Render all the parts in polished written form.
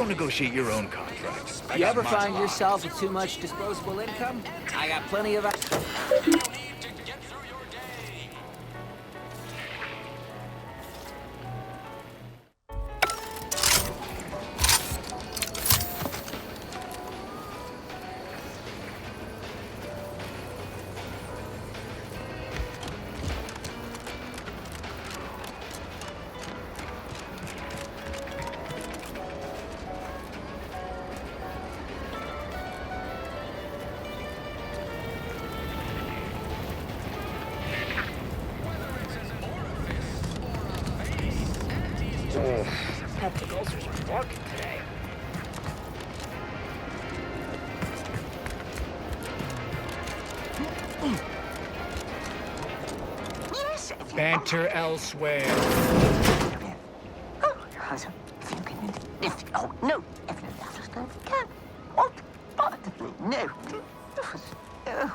go negotiate your own contracts. You ever find yourself with too much disposable income? I got plenty of... Peptic ulcers are working today. Banter elsewhere. Oh, no. What? No.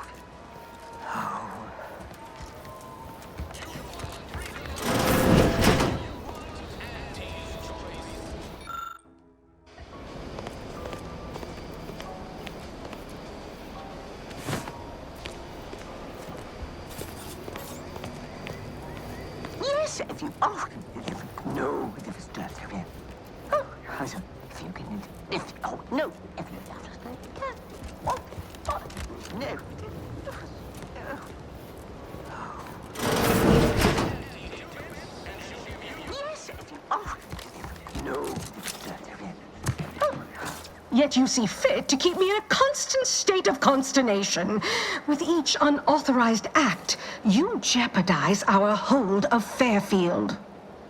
Yes, if you... Oh, no, if it's not there. Oh, if you can... If... Oh, no, if you can... Oh, no. Yes, if you... Oh, no, if it's not there. Yet you see fit to keep me in a constant state of consternation. With each unauthorized act, you jeopardize our hold of Fairfield.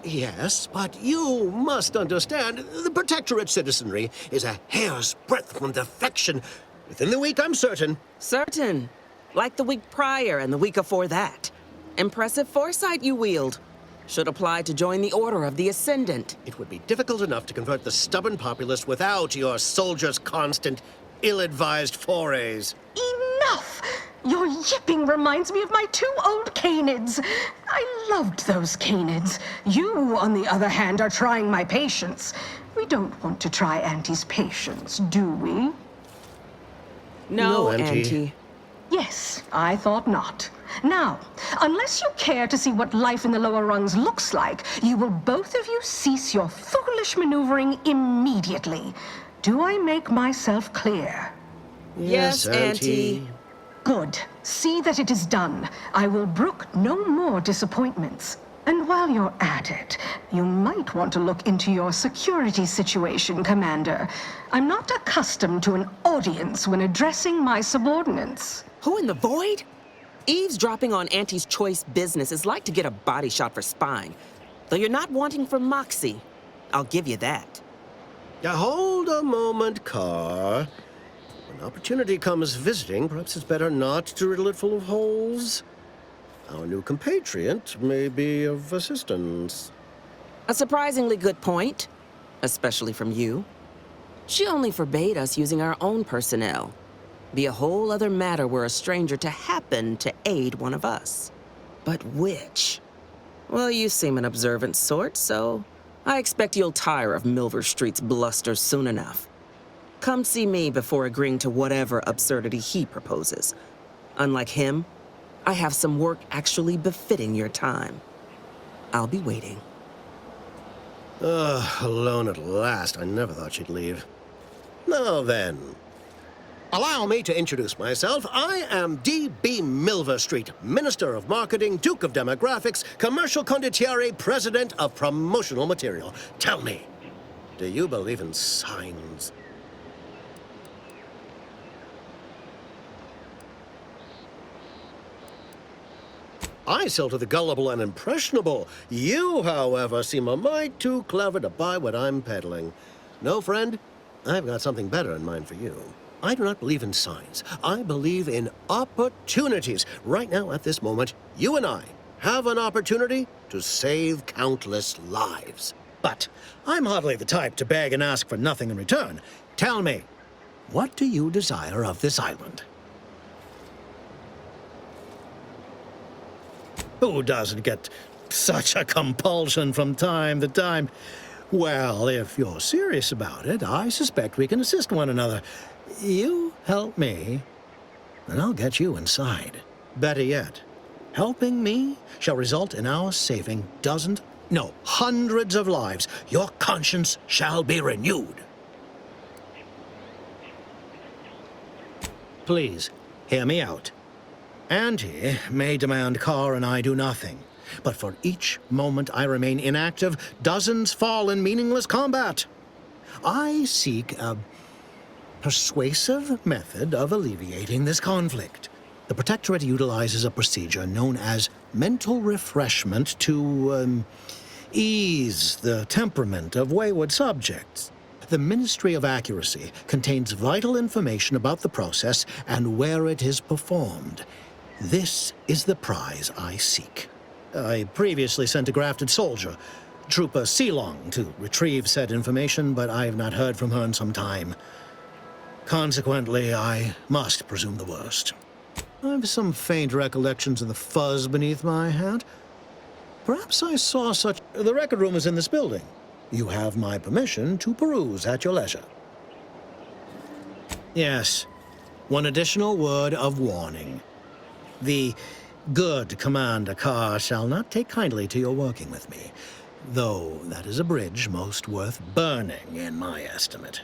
Yes, but you must understand, the Protectorate citizenry is a hair's breadth from defection. Within the week, I'm certain. Certain. Like the week prior and the week before that. Impressive foresight you wield. Should apply to join the Order of the Ascendant. It would be difficult enough to convert the stubborn populace without your soldiers' constant, ill-advised forays. Enough! Your yipping reminds me of my 2 old canids. I loved those canids. You, on the other hand, are trying my patience. We don't want to try Auntie's patience, do we? No, Auntie. Auntie. Yes, I thought not. Now, unless you care to see what life in the lower rungs looks like, you will both of you cease your foolish maneuvering immediately. Do I make myself clear? Yes, Auntie. Good. See that it is done. I will brook no more disappointments. And while you're at it, you might want to look into your security situation, Commander. I'm not accustomed to an audience when addressing my subordinates. Who in the void? Eavesdropping on Auntie's choice business is like to get a body shot for spying. Though you're not wanting for moxie. I'll give you that. Now, hold a moment, Carr. When opportunity comes visiting, perhaps it's better not to riddle it full of holes. Our new compatriot may be of assistance. A surprisingly good point. Especially from you. She only forbade us using our own personnel. Be a whole other matter were a stranger to happen to aid one of us. But which? Well, you seem an observant sort, so I expect you'll tire of Milver Street's bluster soon enough. Come see me before agreeing to whatever absurdity he proposes. Unlike him, I have some work actually befitting your time. I'll be waiting. Alone at last. I never thought she'd leave. Now then, allow me to introduce myself. I am D.B. Milver Street, Minister of Marketing, Duke of Demographics, Commercial Condottiere, President of Promotional Material. Tell me, do you believe in signs? I sell to the gullible and impressionable. You, however, seem a mite too clever to buy what I'm peddling. No, friend, I've got something better in mind for you. I do not believe in signs. I believe in opportunities. Right now, at this moment, you and I have an opportunity to save countless lives. But I'm hardly the type to beg and ask for nothing in return. Tell me, what do you desire of this island? Who doesn't get such a compulsion from time to time? Well, if you're serious about it, I suspect we can assist one another. You help me, and I'll get you inside. Better yet, helping me shall result in our saving dozens, no, hundreds of lives. Your conscience shall be renewed. Please, hear me out. Auntie may demand Carr and I do nothing, but for each moment I remain inactive, dozens fall in meaningless combat. I seek a persuasive method of alleviating this conflict. The Protectorate utilizes a procedure known as mental refreshment to ease the temperament of wayward subjects. The Ministry of Accuracy contains vital information about the process and where it is performed. This is the prize I seek. I previously sent a grafted soldier, Trooper Sealong, to retrieve said information, but I have not heard from her in some time. Consequently, I must presume the worst. I have some faint recollections of the fuzz beneath my hat. Perhaps I saw such... The record room is in this building. You have my permission to peruse at your leisure. Yes, one additional word of warning. The good Commander Carr shall not take kindly to your working with me, though that is a bridge most worth burning in my estimate.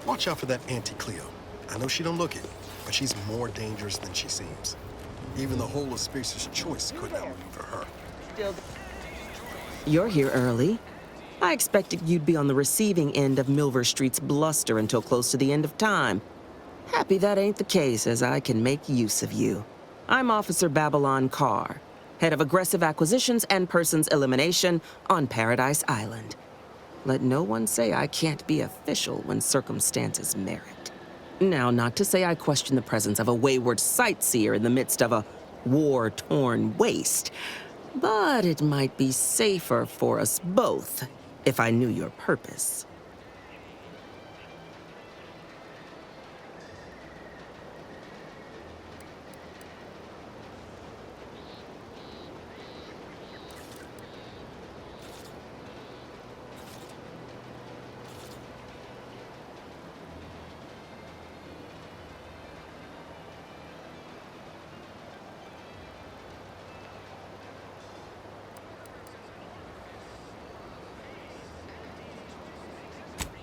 Watch out for that Auntie Cleo. I know she don't look it, but she's more dangerous than she seems. Even the whole of Spacer's Choice couldn't outmaneuver her. You're here early. I expected you'd be on the receiving end of Milver Street's bluster until close to the end of time. Happy that ain't the case, as I can make use of you. I'm Officer Babylon Carr, head of aggressive acquisitions and persons elimination on Paradise Island. Let no one say I can't be official when circumstances merit. Now, not to say I question the presence of a wayward sightseer in the midst of a war-torn waste, but it might be safer for us both if I knew your purpose.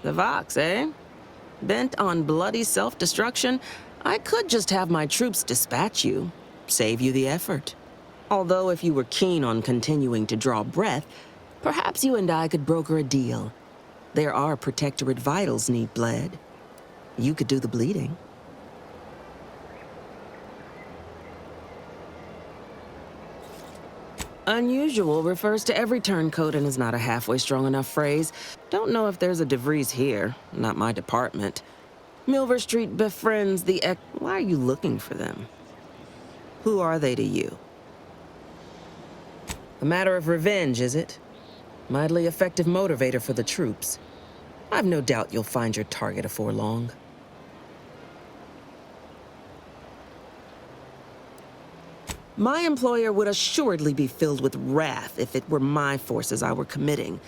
The Vox, eh? Bent on bloody self-destruction, I could just have my troops dispatch you, save you the effort. Although if you were keen on continuing to draw breath, perhaps you and I could broker a deal. There are Protectorate vitals need bled. You could do the bleeding. Unusual refers to every turncoat and is not a halfway strong enough phrase. Don't know if there's a DeVries here. Not my department. Milver Street befriends the Why are you looking for them? Who are they to you? A matter of revenge, is it? Mightily effective motivator for the troops. I've no doubt you'll find your target afore long. My employer would assuredly be filled with wrath if it were my forces I were committing.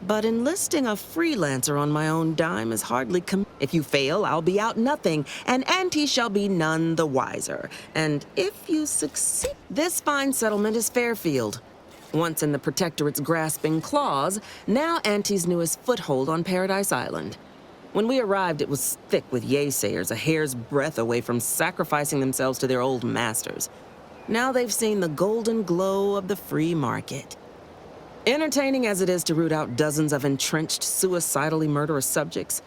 But enlisting a freelancer on my own dime is hardly If you fail, I'll be out nothing, and Auntie shall be none the wiser. And if you succeed, this fine settlement is Fairfield. Once in the Protectorate's grasping claws, now Auntie's newest foothold on Paradise Island. When we arrived, it was thick with yaysayers, a hair's breadth away from sacrificing themselves to their old masters. Now they've seen the golden glow of the free market. Entertaining as it is to root out dozens of entrenched, suicidally murderous subjects,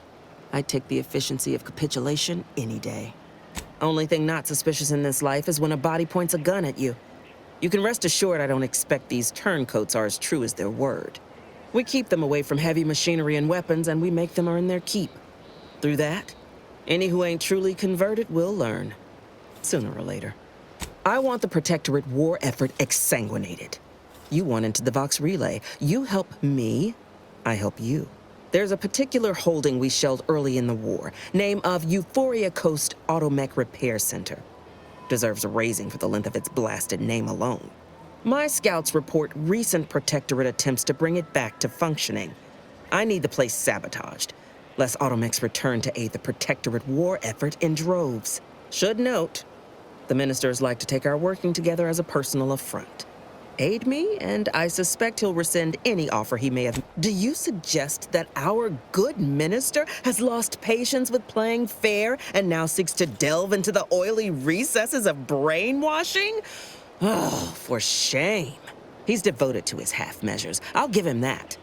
I'd take the efficiency of capitulation any day. Only thing not suspicious in this life is when a body points a gun at you. You can rest assured I don't expect these turncoats are as true as their word. We keep them away from heavy machinery and weapons, and we make them earn their keep. Through that, any who ain't truly converted will learn, sooner or later. I want the Protectorate war effort exsanguinated. You want into the Vox Relay. You help me, I help you. There's a particular holding we shelled early in the war, name of Euphoria Coast Automech Repair Center. Deserves a raising for the length of its blasted name alone. My scouts report recent Protectorate attempts to bring it back to functioning. I need the place sabotaged, lest Automechs return to aid the Protectorate war effort in droves. Should note, the ministers like to take our working together as a personal affront. Aid me, and I suspect he'll rescind any offer he may have. Do you suggest that our good minister has lost patience with playing fair and now seeks to delve into the oily recesses of brainwashing? Oh, for shame. He's devoted to his half measures. I'll give him that.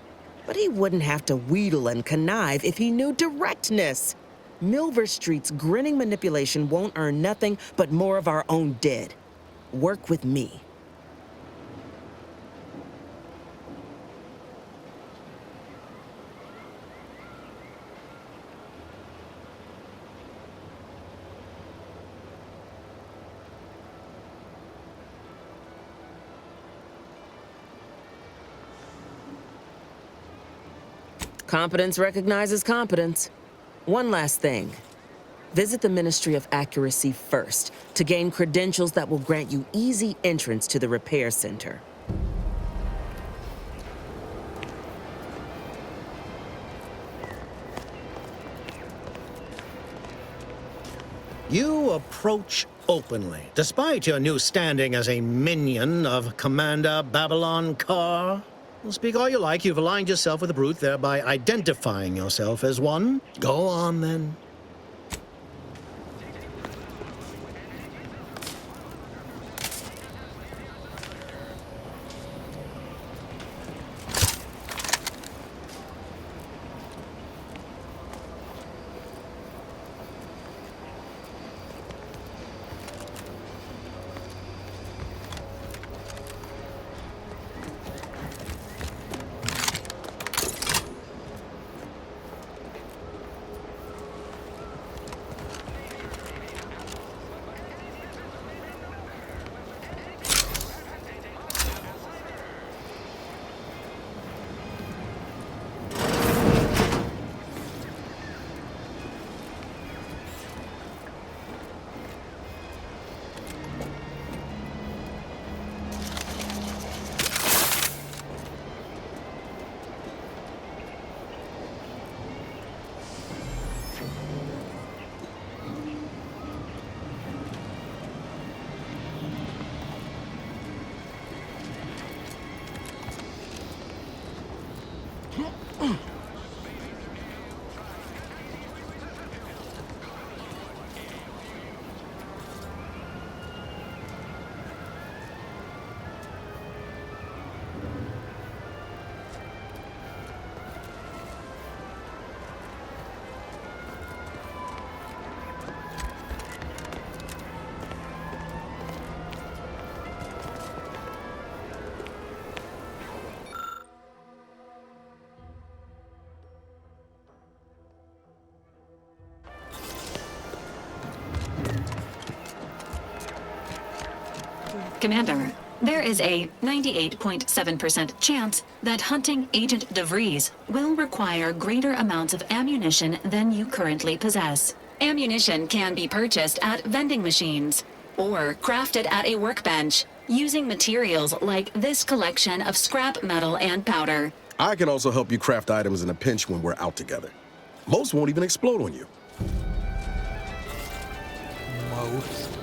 But he wouldn't have to wheedle and connive if he knew directness. Milver Street's grinning manipulation won't earn nothing but more of our own dead. Work with me. Competence recognizes competence. One last thing. Visit the Ministry of Accuracy first to gain credentials that will grant you easy entrance to the repair center. You approach openly, despite your new standing as a minion of Commander Babylon Carr. Well, speak all you like, you've aligned yourself with the Brute, thereby identifying yourself as one. Go on, then. Commander, there is a 98.7% chance that hunting Agent DeVries will require greater amounts of ammunition than you currently possess. Ammunition can be purchased at vending machines or crafted at a workbench using materials like this collection of scrap metal and powder. I can also help you craft items in a pinch when we're out together. Most won't even explode on you. Most.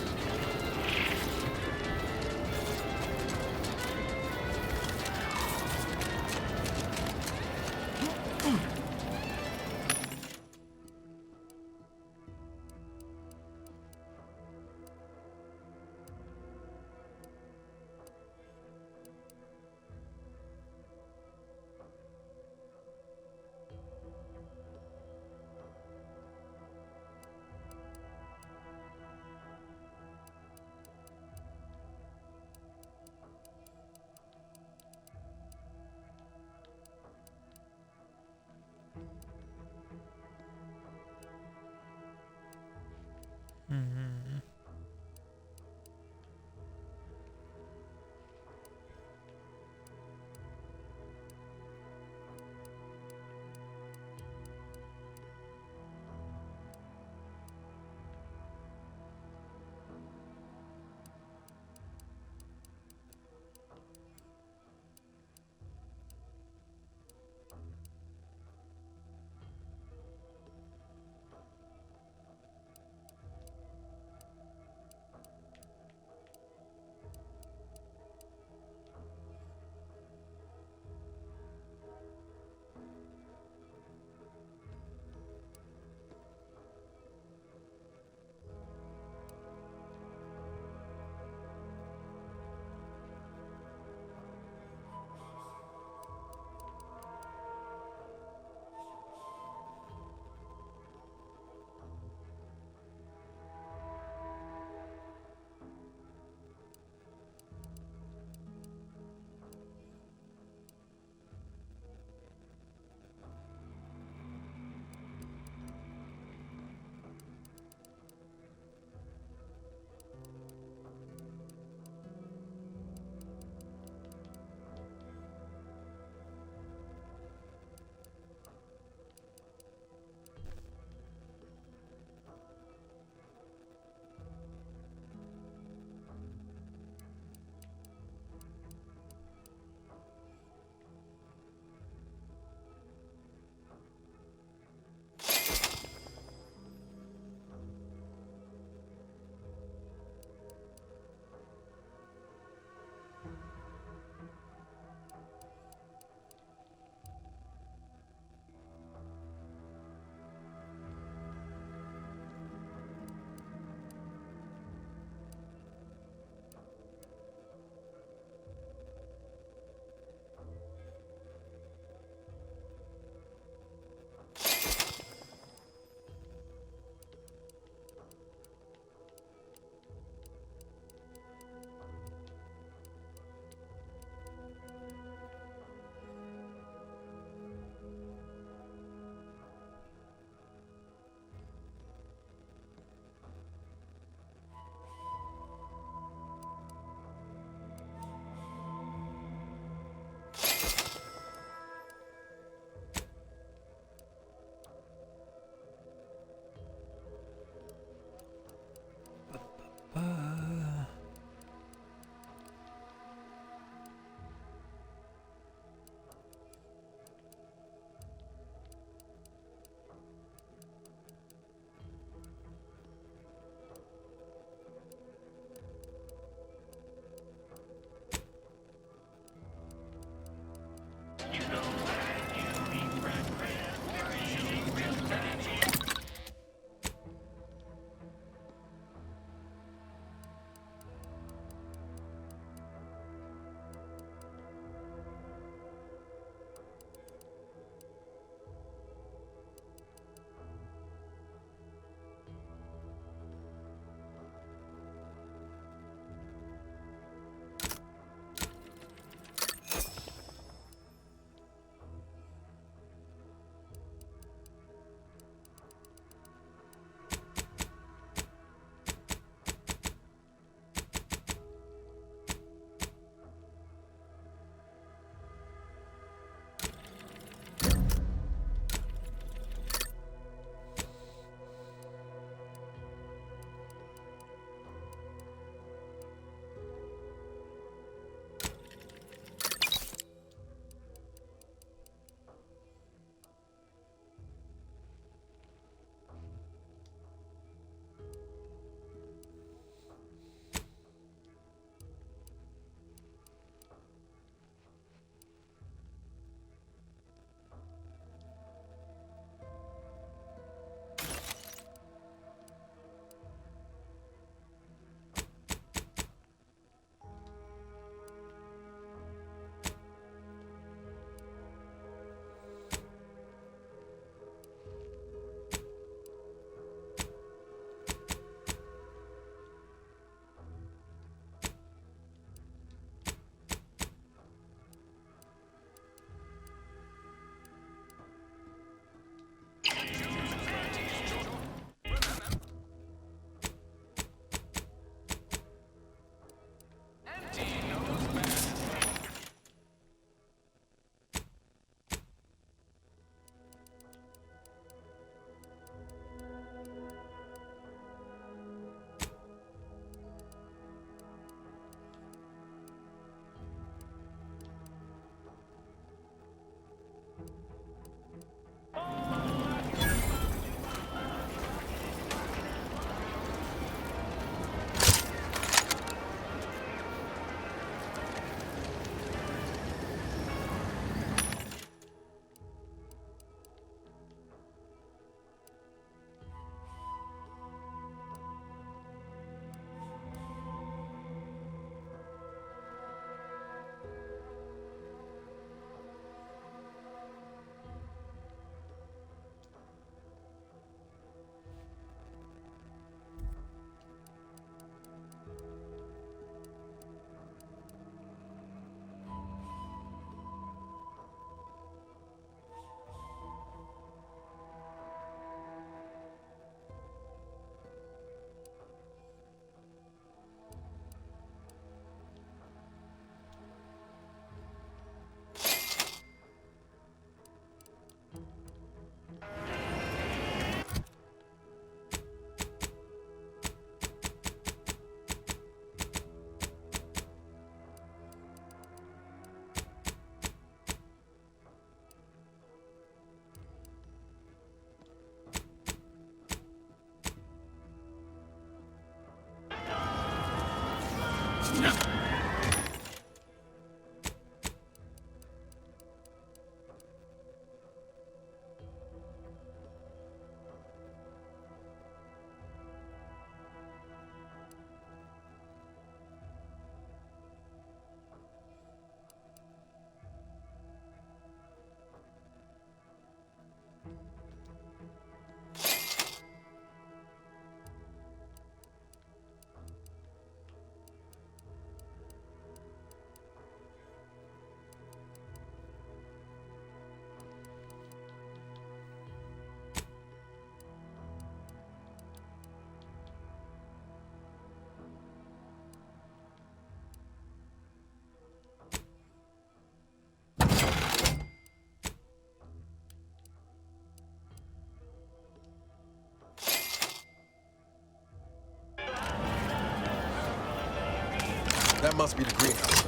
That must be the greenhouse.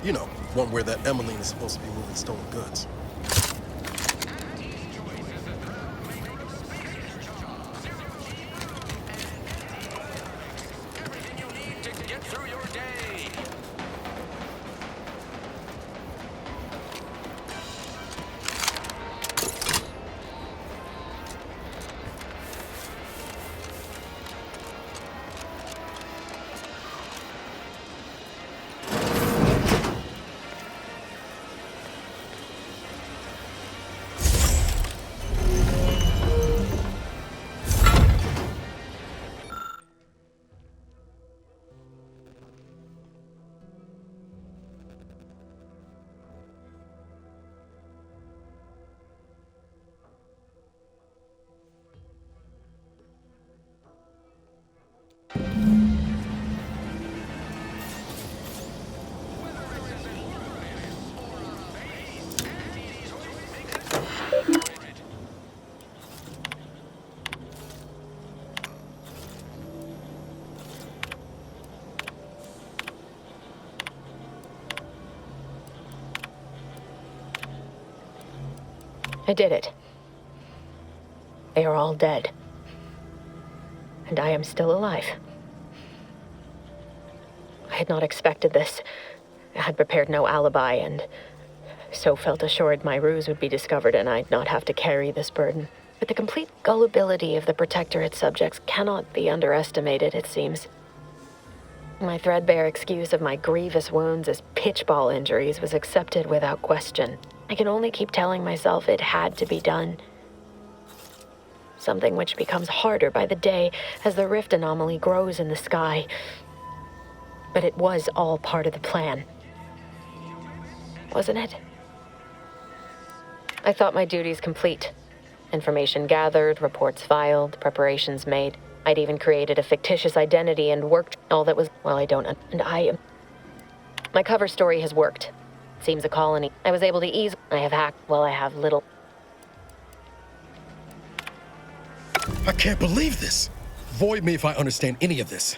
You know, one where that Emmeline is supposed to be moving stolen goods. I did it. They are all dead. And I am still alive. I had not expected this. I had prepared no alibi, and so felt assured my ruse would be discovered and I'd not have to carry this burden. But the complete gullibility of the Protectorate subjects cannot be underestimated, it seems. My threadbare excuse of my grievous wounds as pitchball injuries was accepted without question. I can only keep telling myself it had to be done. Something which becomes harder by the day as the rift anomaly grows in the sky. But it was all part of the plan. Wasn't it? I thought my duties complete. Information gathered, reports filed, preparations made. I'd even created a fictitious identity and worked all that was... Well, I don't... And I am... My cover story has worked. Seems a colony. I was able to ease... I have hacked... Well, I have little... I can't believe this. Void me if I understand any of this.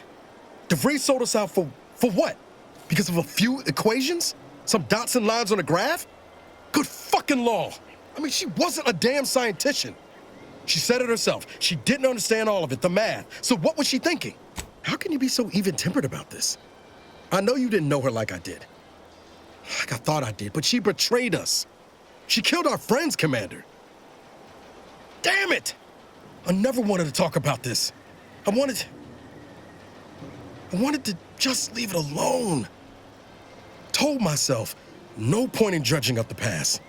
DeVries sold us out for what? Because of a few equations? Some dots and lines on a graph? Good fucking law. I mean, she wasn't a damn scientician. She said it herself. She didn't understand all of it, the math. So what was she thinking? How can you be so even-tempered about this? I know you didn't know her like I did. Like I thought I did, but she betrayed us. She killed our friends, Commander. Damn it! I never wanted to talk about this. I wanted to just leave it alone. Told myself, no point in dredging up the past.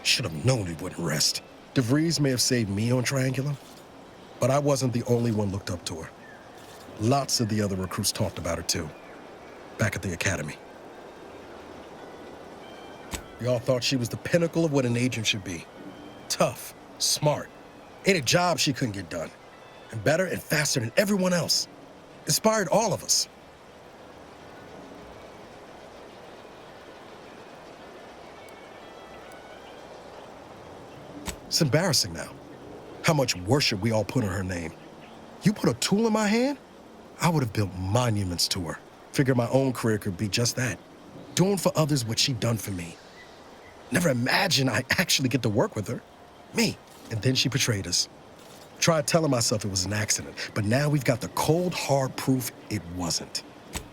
Should have known it wouldn't rest. DeVries may have saved me on Triangulum, but I wasn't the only one looked up to her. Lots of the other recruits talked about her too, back at the academy. We all thought she was the pinnacle of what an agent should be. Tough, smart, ain't a job she couldn't get done. And better and faster than everyone else. Inspired all of us. It's embarrassing now, how much worship we all put on her name. You put a tool in my hand, I would have built monuments to her. Figured my own career could be just that. Doing for others what she done for me. Never imagined I'd actually get to work with her. Me. And then she betrayed us. Tried telling myself it was an accident, but now we've got the cold, hard proof it wasn't.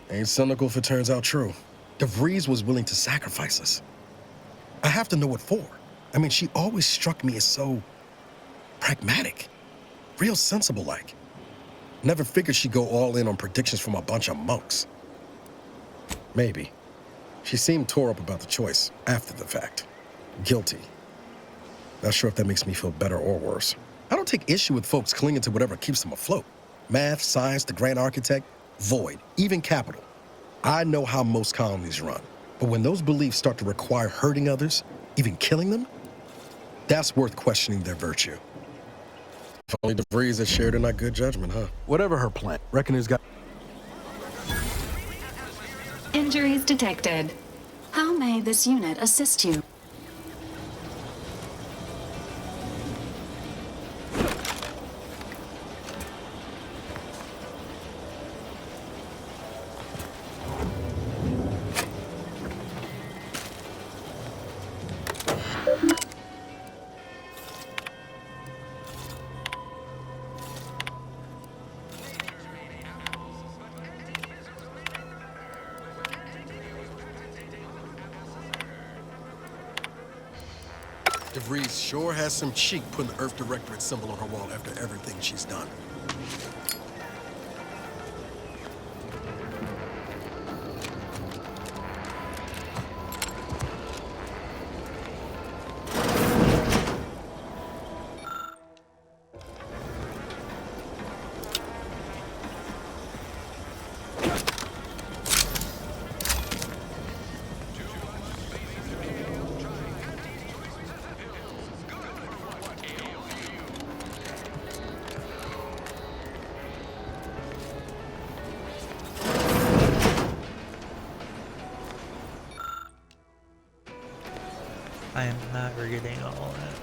Ain't cynical if it turns out true. DeVries was willing to sacrifice us. I have to know what for. I mean, she always struck me as so pragmatic, real sensible-like. Never figured she'd go all in on predictions from a bunch of monks. Maybe. She seemed tore up about the choice after the fact. Guilty. Not sure if that makes me feel better or worse. I don't take issue with folks clinging to whatever keeps them afloat. Math, science, the grand architect, Void, even capital. I know how most colonies run. But when those beliefs start to require hurting others, even killing them, that's worth questioning their virtue. If only DeVries had shared in our good judgment, huh? Whatever her plan, reckon he's got... Injuries detected. How may this unit assist you? DeVries sure has some cheek putting the Earth Directorate symbol on her wall after everything she's done. I am not forgetting all that.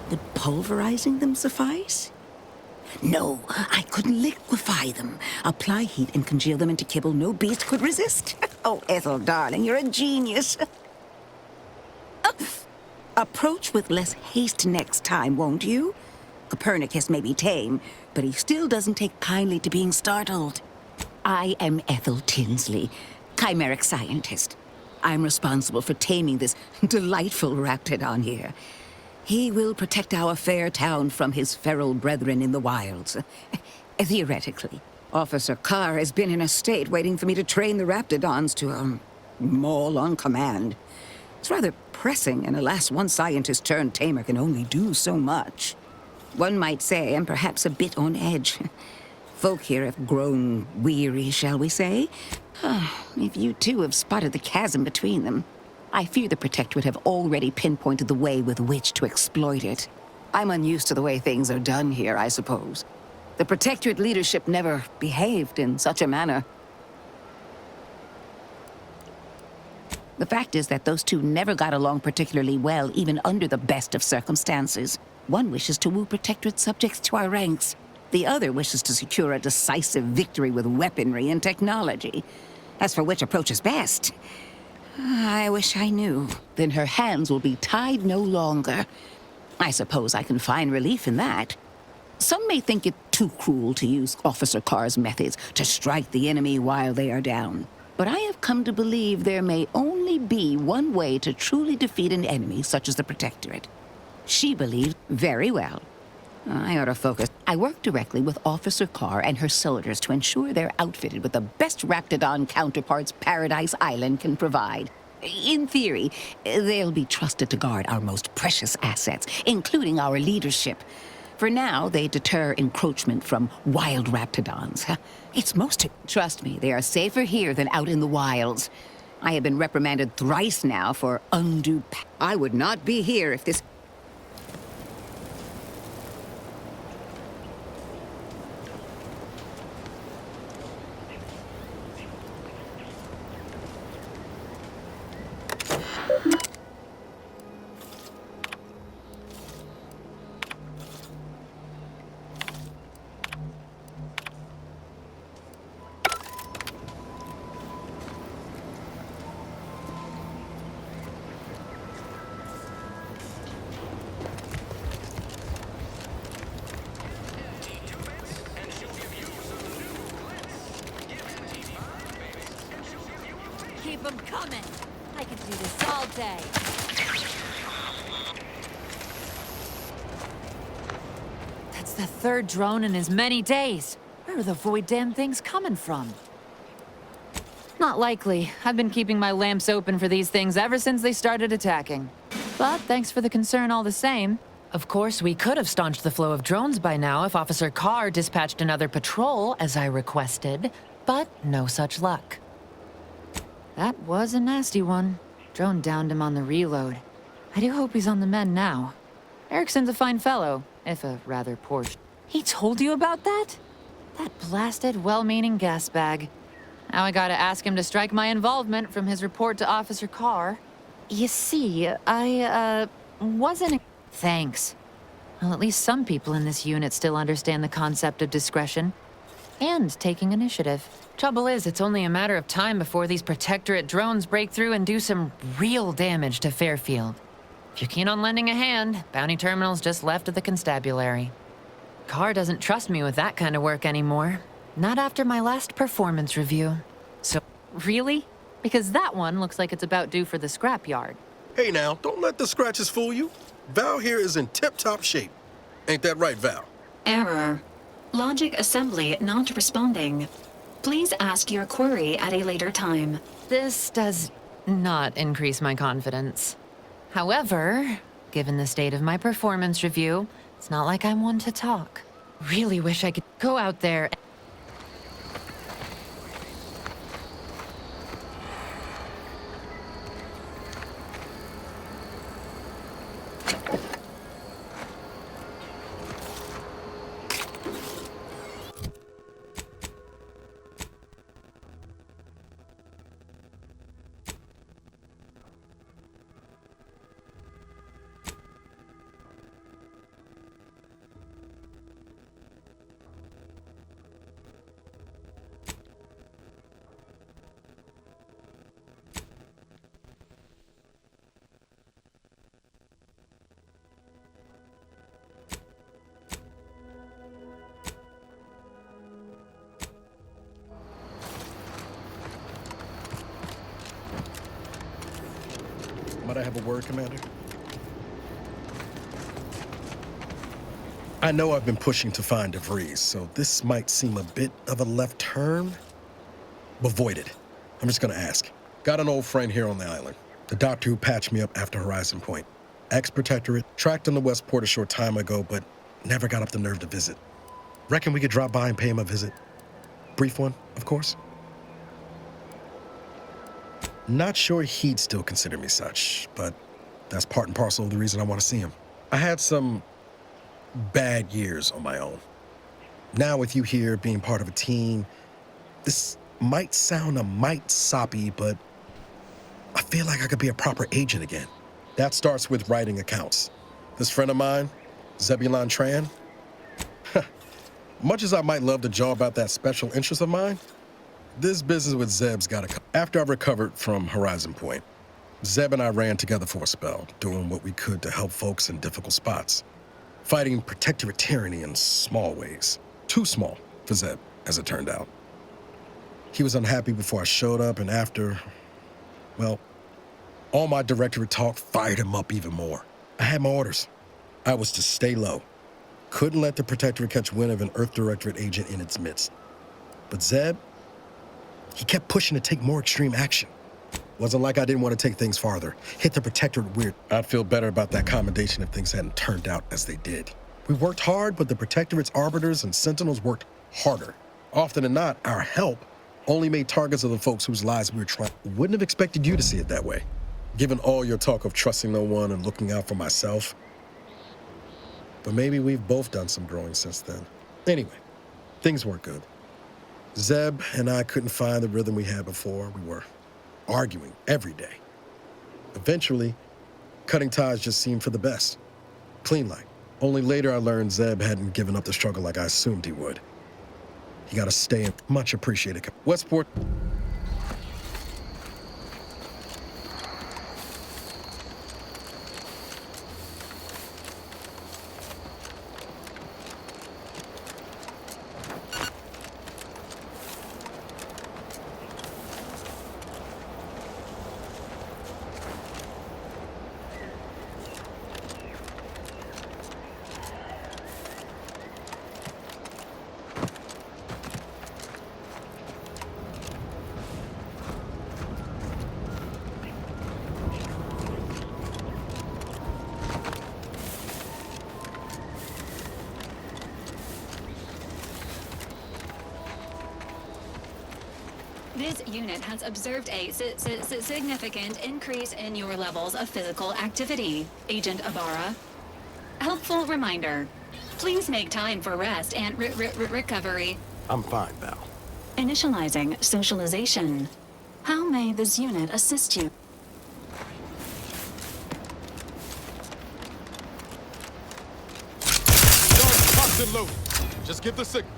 Would pulverizing them suffice? No, I couldn't liquefy them. Apply heat and congeal them into kibble no beast could resist. Oh, Ethel, darling, you're a genius. Approach with less haste next time, won't you? Copernicus may be tame, but he still doesn't take kindly to being startled. I am Ethel Tinsley, chimeric scientist. I'm responsible for taming this delightful raptidon here. He will protect our fair town from his feral brethren in the wilds. Theoretically, Officer Carr has been in a state waiting for me to train the raptidons to, maul on command. It's rather pressing, and alas, one scientist-turned-tamer can only do so much. One might say I'm perhaps a bit on edge. Folk here have grown weary, shall we say? If you too have spotted the chasm between them, I fear the Protectorate have already pinpointed the way with which to exploit it. I'm unused to the way things are done here, I suppose. The Protectorate leadership never behaved in such a manner. The fact is that those two never got along particularly well, even under the best of circumstances. One wishes to woo Protectorate subjects to our ranks. The other wishes to secure a decisive victory with weaponry and technology. As for which approach is best, I wish I knew. Then her hands will be tied no longer. I suppose I can find relief in that. Some may think it too cruel to use Officer Carr's methods to strike the enemy while they are down. But I have come to believe there may only be one way to truly defeat an enemy such as the Protectorate. She believed very well. I ought to focus. I work directly with Officer Carr and her soldiers to ensure they're outfitted with the best Raptidon counterparts Paradise Island can provide. In theory, they'll be trusted to guard our most precious assets, including our leadership. For now, they deter encroachment from wild Raptidons. It's most... Trust me, they are safer here than out in the wilds. I have been reprimanded thrice now for undue... I would not be here if this... Keep them coming. I could do this all day. That's the third drone in as many days. Where are the void damn things coming from? Not likely. I've been keeping my lamps open for these things ever since they started attacking. But thanks for the concern all the same. Of course, we could have staunched the flow of drones by now if Officer Carr dispatched another patrol, as I requested, but no such luck. That was a nasty one. Drone downed him on the reload. I do hope he's on the mend now. Erickson's a fine fellow, if a rather poor... He told you about that? That blasted, well-meaning gas bag. Now I gotta ask him to strike my involvement from his report to Officer Carr. You see, I, wasn't... Thanks. Well, at least some people in this unit still understand the concept of discretion and taking initiative. Trouble is, it's only a matter of time before these Protectorate drones break through and do some real damage to Fairfield. If you're keen on lending a hand, Bounty Terminal's just left of the constabulary. Carr doesn't trust me with that kind of work anymore. Not after my last performance review. So, really? Because that one looks like it's about due for the scrapyard. Hey now, don't let the scratches fool you. Val here is in tip-top shape. Ain't that right, Val? Error. Logic assembly not responding. Please ask your query at a later time. This does not increase my confidence. However, given the state of my performance review, it's not like I'm one to talk. Really wish I could go out there. Might I have a word, Commander? I know I've been pushing to find DeVries, so this might seem a bit of a left turn. But void it. I'm just gonna ask. Got an old friend here on the island. The doctor who patched me up after Horizon Point. Ex-Protectorate, tracked in the Westport a short time ago, but never got up the nerve to visit. Reckon we could drop by and pay him a visit? Brief one, of course. Not sure he'd still consider me such, but that's part and parcel of the reason I want to see him. I had some bad years on my own. Now with you here being part of a team, this might sound a mite soppy, but I feel like I could be a proper agent again. That starts with writing accounts. This friend of mine, Zebulon Tran, much as I might love to jaw about that special interest of mine, this business with Zeb's got to come. After I recovered from Horizon Point, Zeb and I ran together for a spell, doing what we could to help folks in difficult spots. Fighting Protectorate tyranny in small ways. Too small for Zeb, as it turned out. He was unhappy before I showed up, and after, well, all my Directorate talk fired him up even more. I had my orders. I was to stay low. Couldn't let the Protectorate catch wind of an Earth Directorate agent in its midst. But Zeb, he kept pushing to take more extreme action. Wasn't like I didn't want to take things farther. Hit the Protectorate weird. I'd feel better about that commendation if things hadn't turned out as they did. We worked hard, but the Protectorate's arbiters and sentinels worked harder. Often than not, our help only made targets of the folks whose lives we were trying. Wouldn't have expected you to see it that way, given all your talk of trusting no one and looking out for myself. But maybe we've both done some growing since then. Anyway, things weren't good. Zeb and I couldn't find the rhythm we had before. We were arguing every day. Eventually, cutting ties just seemed for the best. Clean like. Only later I learned Zeb hadn't given up the struggle like I assumed he would. He got to stay in. Much appreciated. Westport. This unit has observed a significant increase in your levels of physical activity, Agent Ibarra. Helpful reminder. Please make time for rest and recovery. I'm fine, Val. Initializing socialization. How may this unit assist you? Locked and loaded. Just give the signal.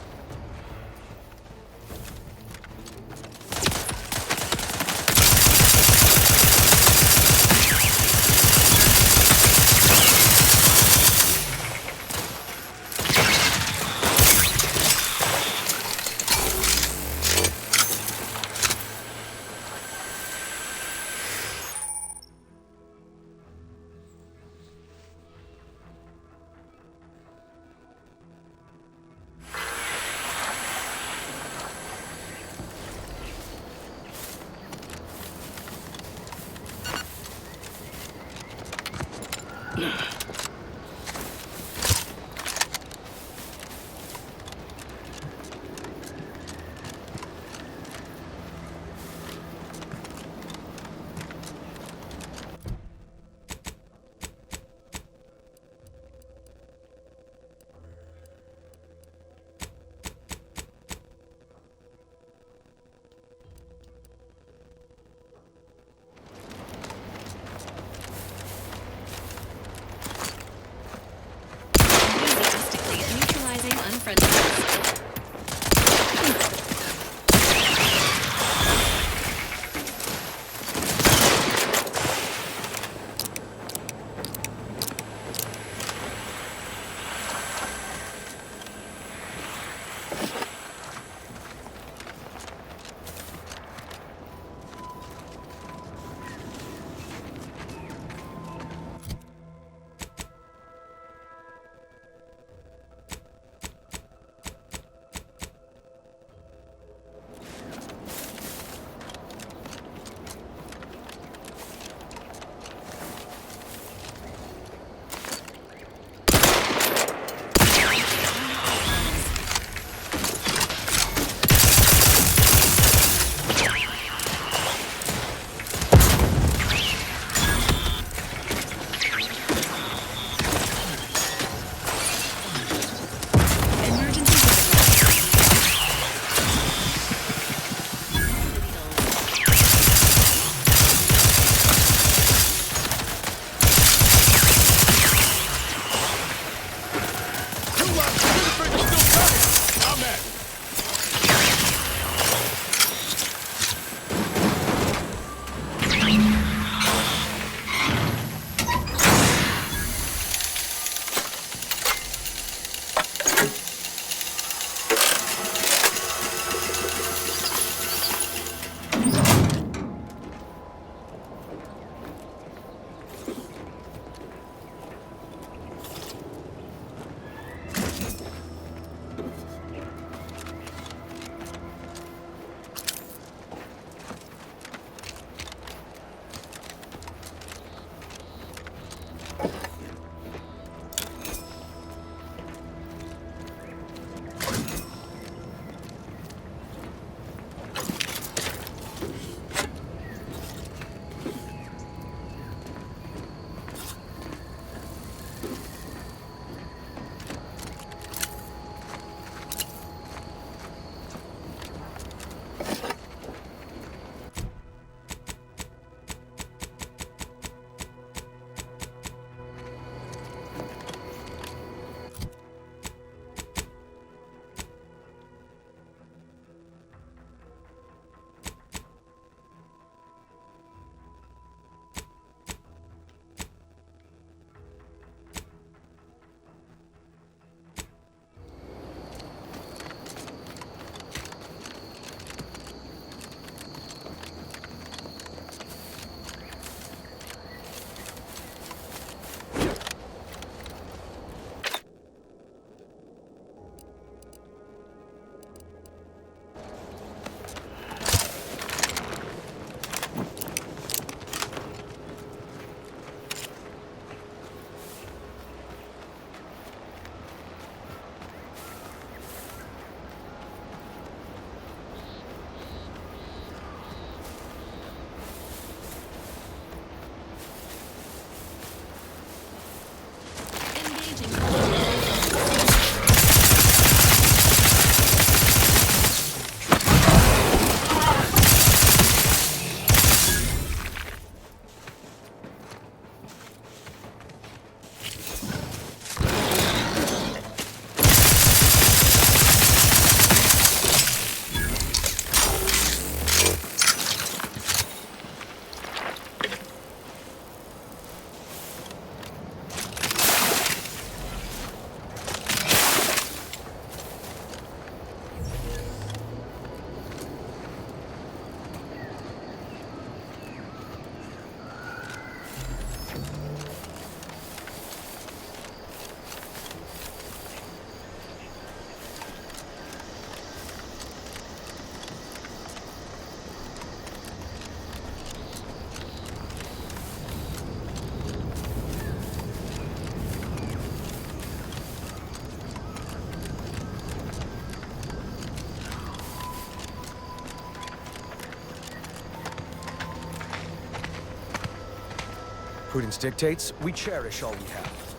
Prudence dictates, we cherish all we have.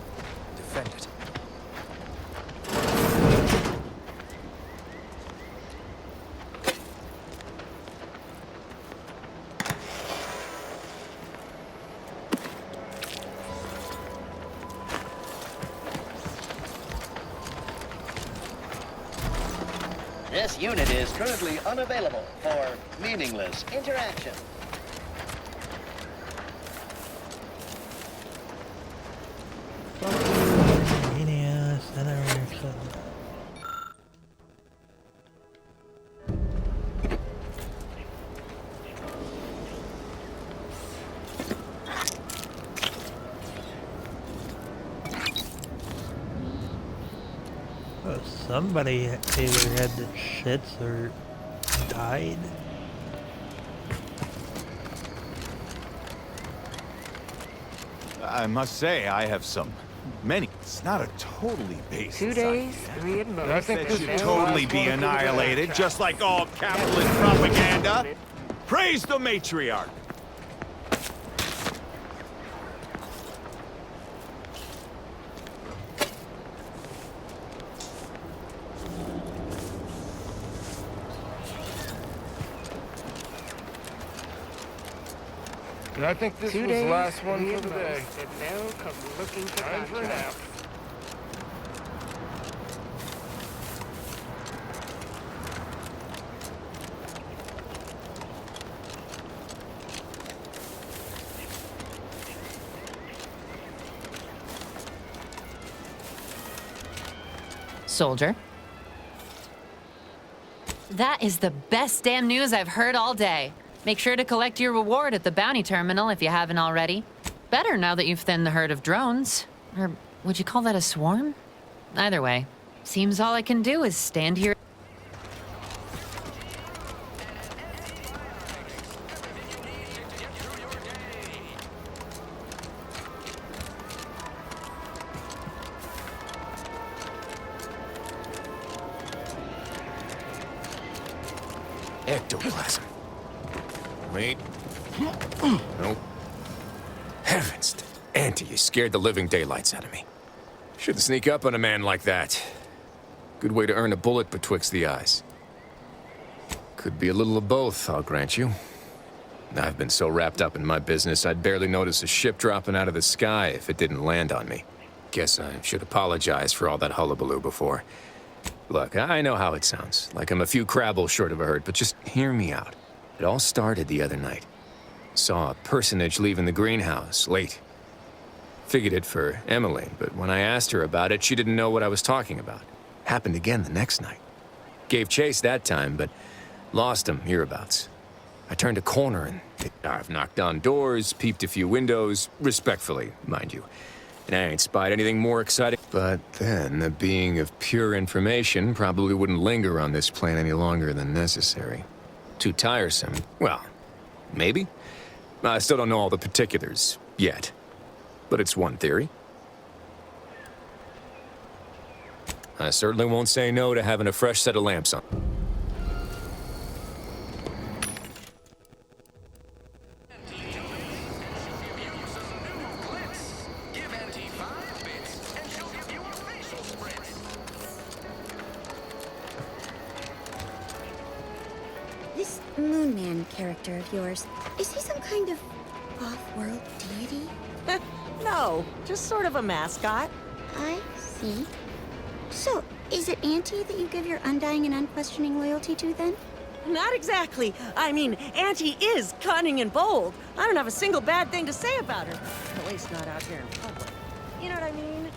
Defend it. This unit is currently unavailable for meaningless interaction. Somebody either had the shits or died. I must say, I have many. It's not a totally basic 2 days, 3 at most. I think that should totally be annihilated, just like all capitalist propaganda. Praise the matriarch. And I think this 2 was days, the last one 3 for at the day. most, and now come looking for Time for a contracts. nap. Soldier. That is the best damn news I've heard all day. Make sure to collect your reward at the bounty terminal if you haven't already. Better now that you've thinned the herd of drones. Or would you call that a swarm? Either way, seems all I can do is stand here. Ectoplasm. Wait. Nope. Heavens, Auntie, you scared the living daylights out of me. Shouldn't sneak up on a man like that. Good way to earn a bullet betwixt the eyes. Could be a little of both, I'll grant you. I've been so wrapped up in my business, I'd barely notice a ship dropping out of the sky if it didn't land on me. Guess I should apologize for all that hullabaloo before. Look, I know how it sounds, like I'm a few crabbles short of a herd, but just hear me out. It all started the other night. Saw a personage leaving the greenhouse, late. Figured it for Emily, but when I asked her about it, she didn't know what I was talking about. Happened again the next night. Gave chase that time, but lost him hereabouts. I turned a corner and I've knocked on doors, peeped a few windows, respectfully, mind you. And I ain't spied anything more exciting. But then, the being of pure information probably wouldn't linger on this plane any longer than necessary. Too tiresome. Well, maybe. I still don't know all the particulars yet. But it's one theory. I certainly won't say no to having a fresh set of lamps on. This Moon Man character of yours, is he some kind of off-world deity? No, just sort of a mascot. I see. So, is it Auntie that you give your undying and unquestioning loyalty to, then? Not exactly. I mean, Auntie is cunning and bold. I don't have a single bad thing to say about her. At least not out here in public. You know what I mean?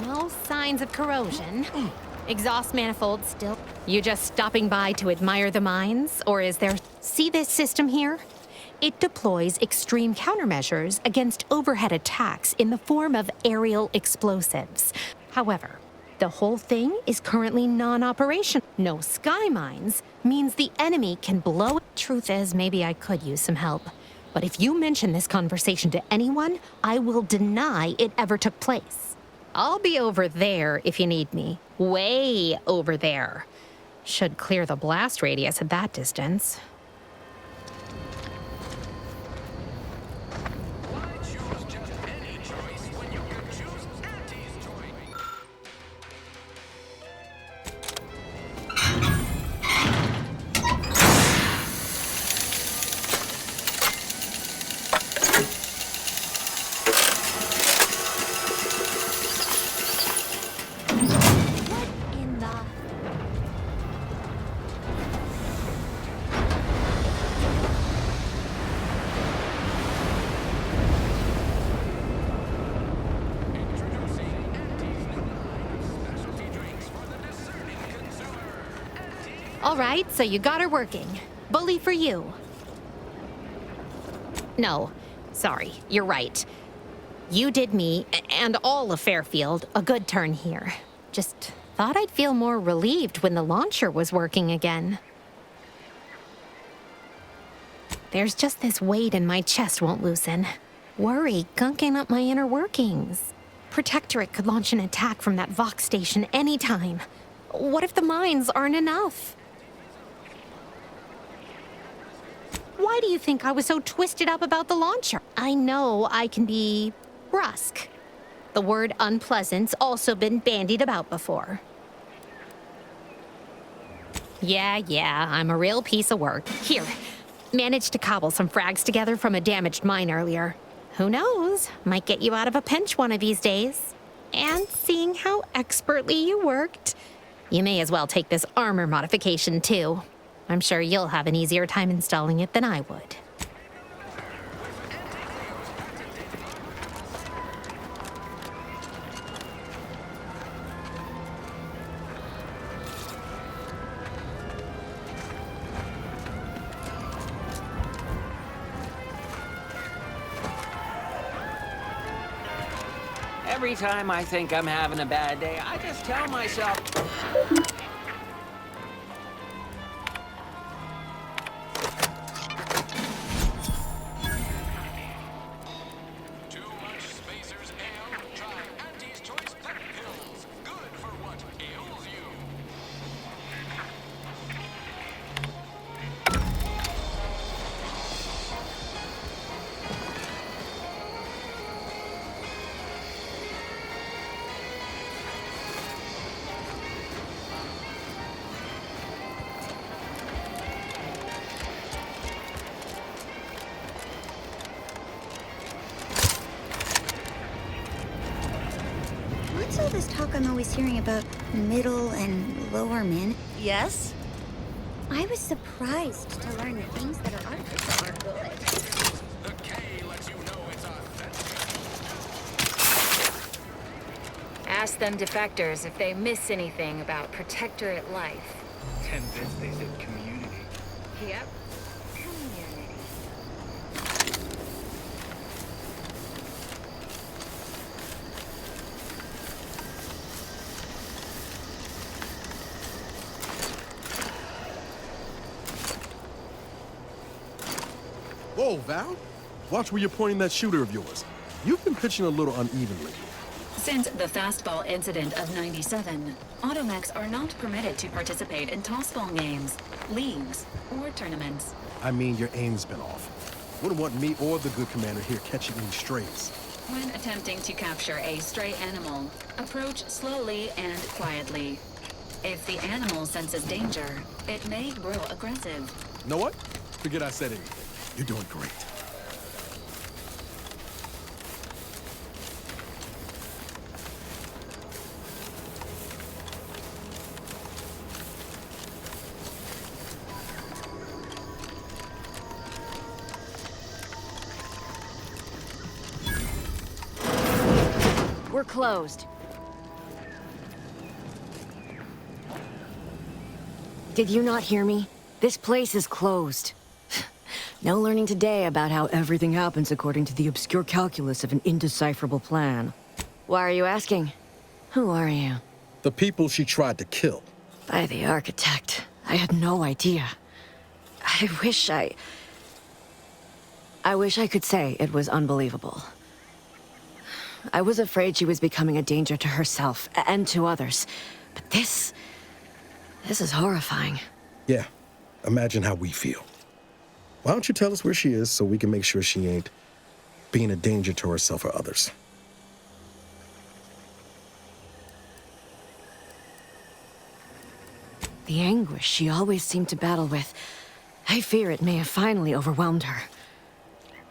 No signs of corrosion. Exhaust manifold still. You just stopping by to admire the mines? Or is there... See this system here? It deploys extreme countermeasures against overhead attacks in the form of aerial explosives. However, The whole thing is currently non-operational. No sky mines means the enemy can blow. Truth is, maybe I could use some help. But if you mention this conversation to anyone, I will deny it ever took place. I'll be over there if you need me. Way over there. Should clear the blast radius at that distance. All right, so you got her working. Bully for you. No, sorry, you're right. You did me, and all of Fairfield, a good turn here. Just thought I'd feel more relieved when the launcher was working again. There's just this weight in my chest won't loosen. Worry gunking up my inner workings. Protectorate could launch an attack from that Vox station anytime. What if the mines aren't enough? Why do you think I was so twisted up about the launcher? I know I can be brusque. The word unpleasant's also been bandied about before. Yeah, I'm a real piece of work. Here, managed to cobble some frags together from a damaged mine earlier. Who knows? Might get you out of a pinch one of these days. And seeing how expertly you worked, you may as well take this armor modification too. I'm sure you'll have an easier time installing it than I would. Every time I think I'm having a bad day, I just tell myself... What's all this talk I'm always hearing about middle and lower men? Yes? I was surprised to learn that things that are artificial are good. Ask them defectors if they miss anything about Protectorate life. 10 bits, they said community. Yep. Whoa, Val. Watch where you're pointing that shooter of yours. You've been pitching a little unevenly. Since the fastball incident of '97, automechs are not permitted to participate in tossball games, leagues, or tournaments. I mean, your aim's been off. Wouldn't want me or the good commander here catching any strays. When attempting to capture a stray animal, approach slowly and quietly. If the animal senses danger, it may grow aggressive. You know what? Forget I said anything. You're doing great. We're closed. Did you not hear me? This place is closed. No learning today about how everything happens according to the obscure calculus of an indecipherable plan. Why are you asking? Who are you? The people she tried to kill. By the architect. I had no idea. I wish I could say it was unbelievable. I was afraid she was becoming a danger to herself and to others. But this is horrifying. Yeah, imagine how we feel. Why don't you tell us where she is so we can make sure she ain't being a danger to herself or others? The anguish she always seemed to battle with, I fear it may have finally overwhelmed her.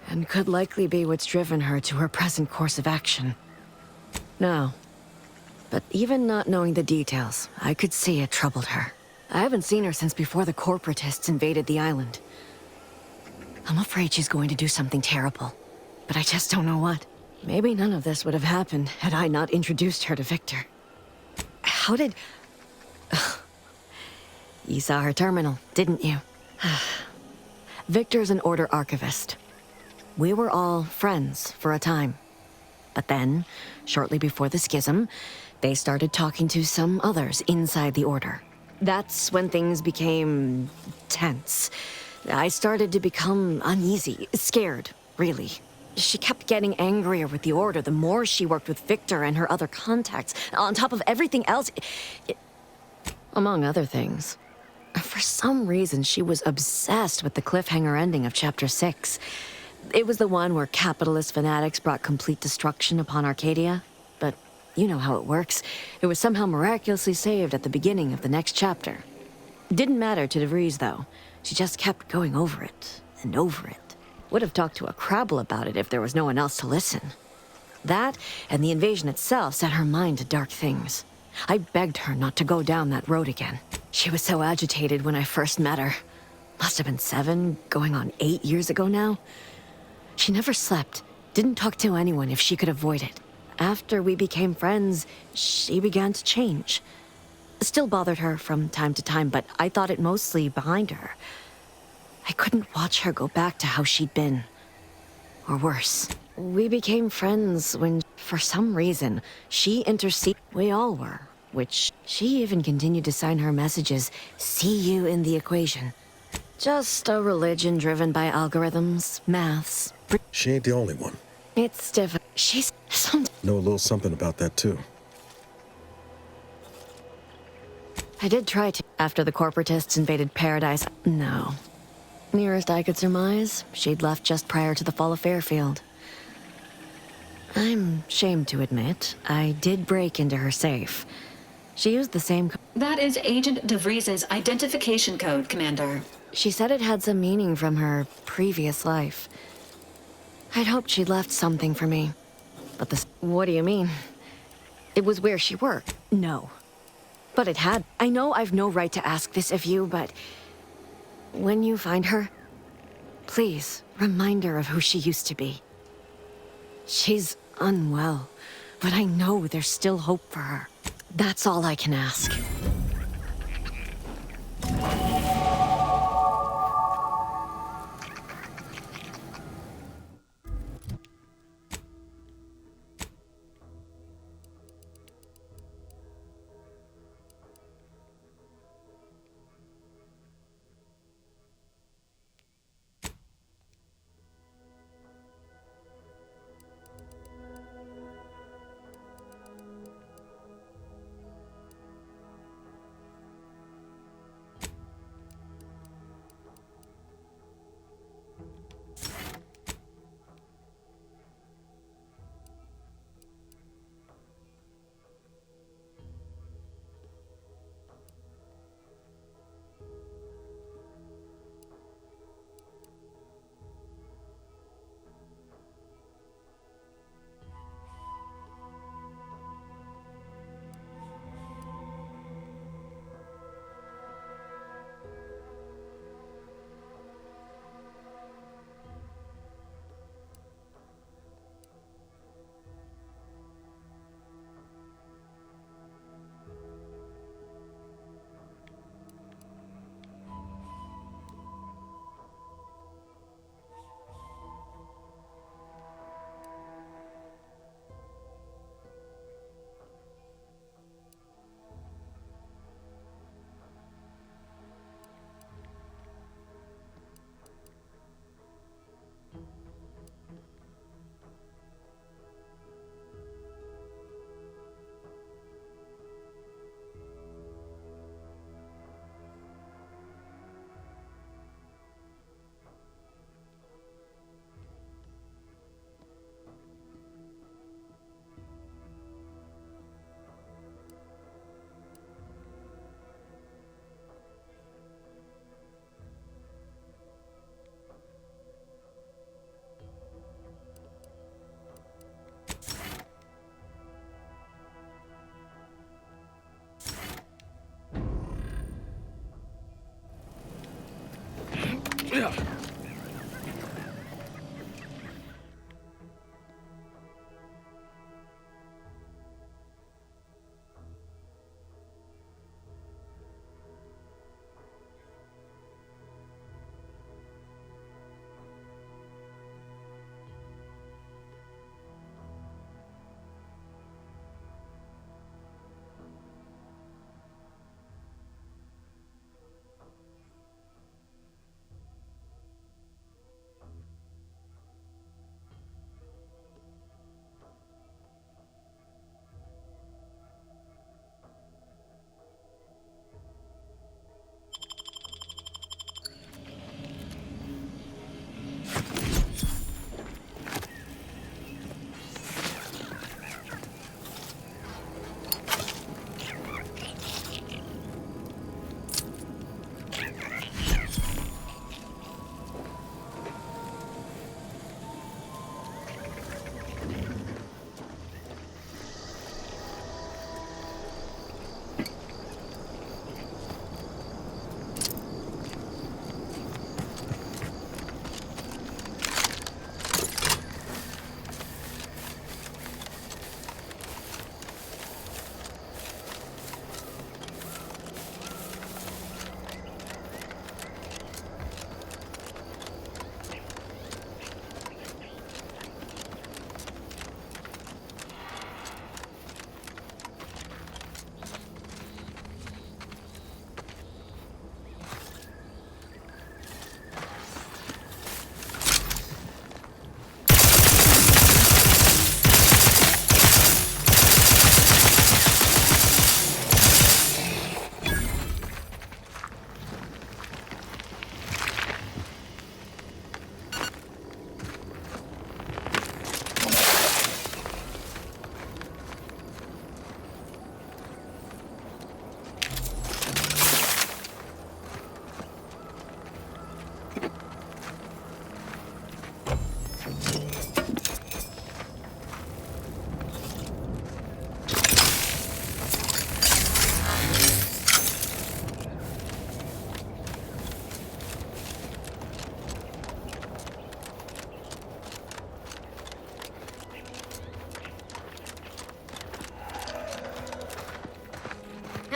And could likely be what's driven her to her present course of action. No. But even not knowing the details, I could see it troubled her. I haven't seen her since before the corporatists invaded the island. I'm afraid she's going to do something terrible, but I just don't know what. Maybe none of this would have happened had I not introduced her to Victor. How did... You saw her terminal, didn't you? Victor's an Order archivist. We were all friends for a time. But then, shortly before the schism, they started talking to some others inside the Order. That's when things became tense. I started to become uneasy, scared, really. She kept getting angrier with the Order the more she worked with Victor and her other contacts. On top of everything else, among other things. For some reason, she was obsessed with the cliffhanger ending of Chapter 6. It was the one where capitalist fanatics brought complete destruction upon Arcadia. But you know how it works. It was somehow miraculously saved at the beginning of the next chapter. Didn't matter to DeVries, though. She just kept going over it and over it. Would have talked to a Crabble about it if there was no one else to listen. That and the invasion itself set her mind to dark things. I begged her not to go down that road again. She was so agitated when I first met her. Must have been 7, going on 8 years ago now. She never slept, didn't talk to anyone if she could avoid it. After we became friends, she began to change. Still bothered her from time to time, but I thought it mostly behind her. I couldn't watch her go back to how she'd been. Or worse. We became friends when, for some reason, she interceded. We all were, which she even continued to sign her messages, "See you in the equation." Just a religion driven by algorithms, maths. She ain't the only one. It's different. She's some... Know a little something about that, too. I did try to, after the corporatists invaded Paradise. No. Nearest I could surmise, she'd left just prior to the fall of Fairfield. I'm ashamed to admit, I did break into her safe. She used the same... That is Agent DeVries' identification code, Commander. She said it had some meaning from her previous life. I'd hoped she'd left something for me. But this... What do you mean? It was where she worked. No. But it had... I know I've no right to ask this of you, but... When you find her, please remind her of who she used to be. She's unwell, but I know there's still hope for her. That's all I can ask.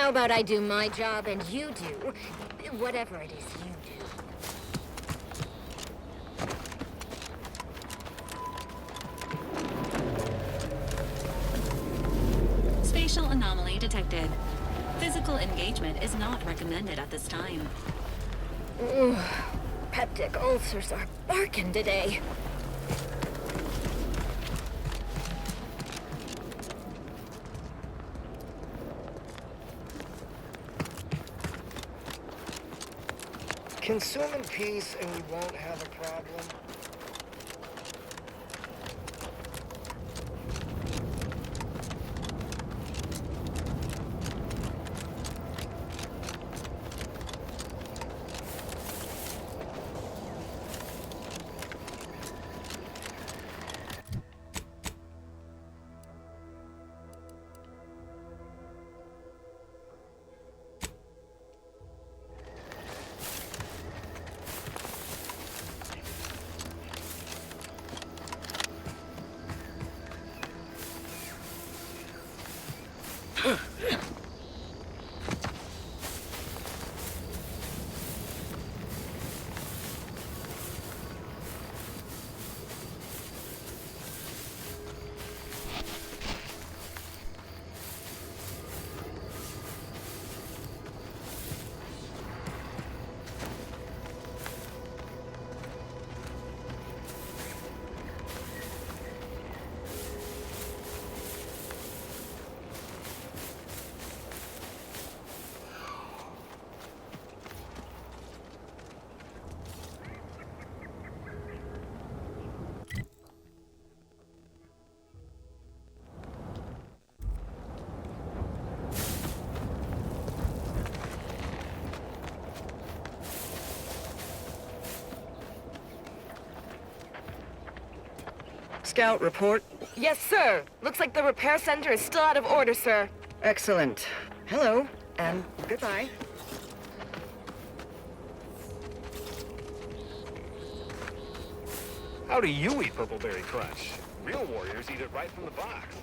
How about I do my job and you do whatever it is you do? Spatial anomaly detected. Physical engagement is not recommended at this time. Ooh, peptic ulcers are barking today. Consume in peace and we won't have a problem. Scout, report. Yes, sir. Looks like the repair center is still out of order, sir. Excellent. Hello, and goodbye. How do you eat Purpleberry Crunch? Real warriors eat it right from the box.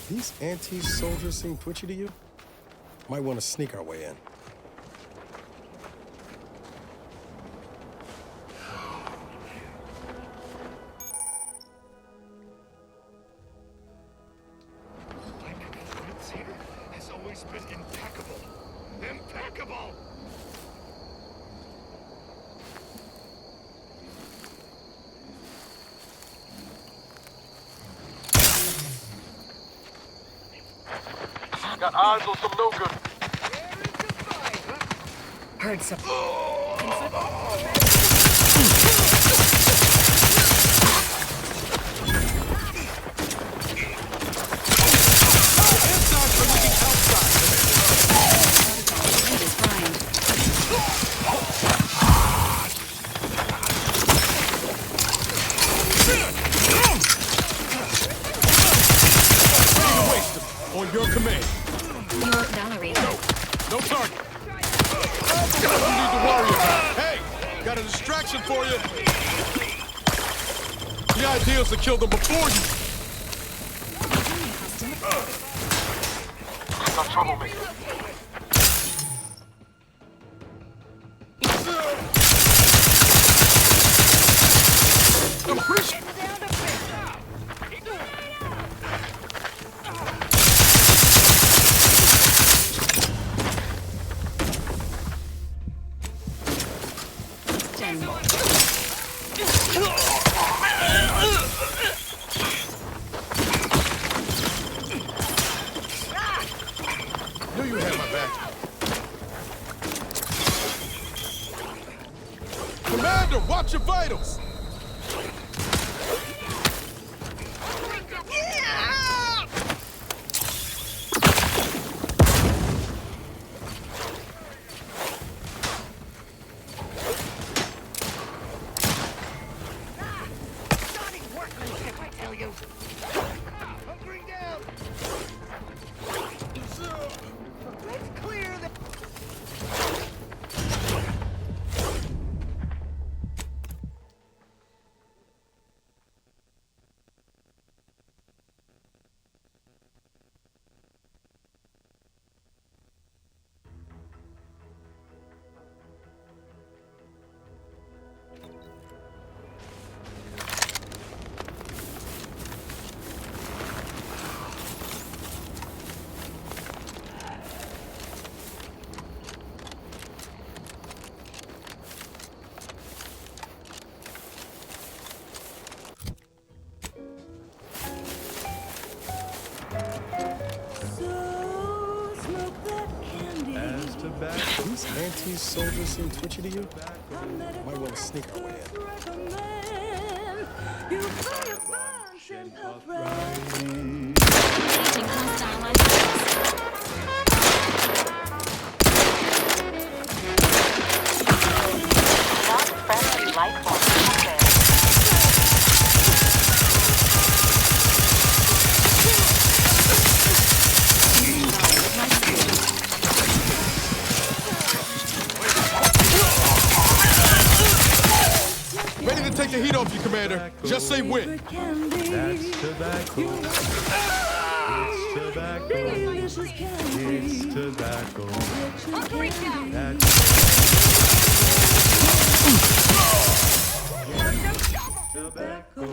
These anti-soldiers seem twitchy to you? Might want to sneak our way in. My performance here has always been impeccable. Impeccable! Got eyes on some no good. Heard some. On your command. You're Valerie. No target. Nothing you need to worry about. Hey, got a distraction for you. The idea is to kill them before you. Got troublemaker. Appreciate. Knew you had my back. Commander, watch your vitals. These anti-soldiers seem twitchy to you? Might want to sneak our way in. Ready to take the heat off you, Commander. Just say when. That's tobacco. It's tobacco. It's tobacco. Tobacco.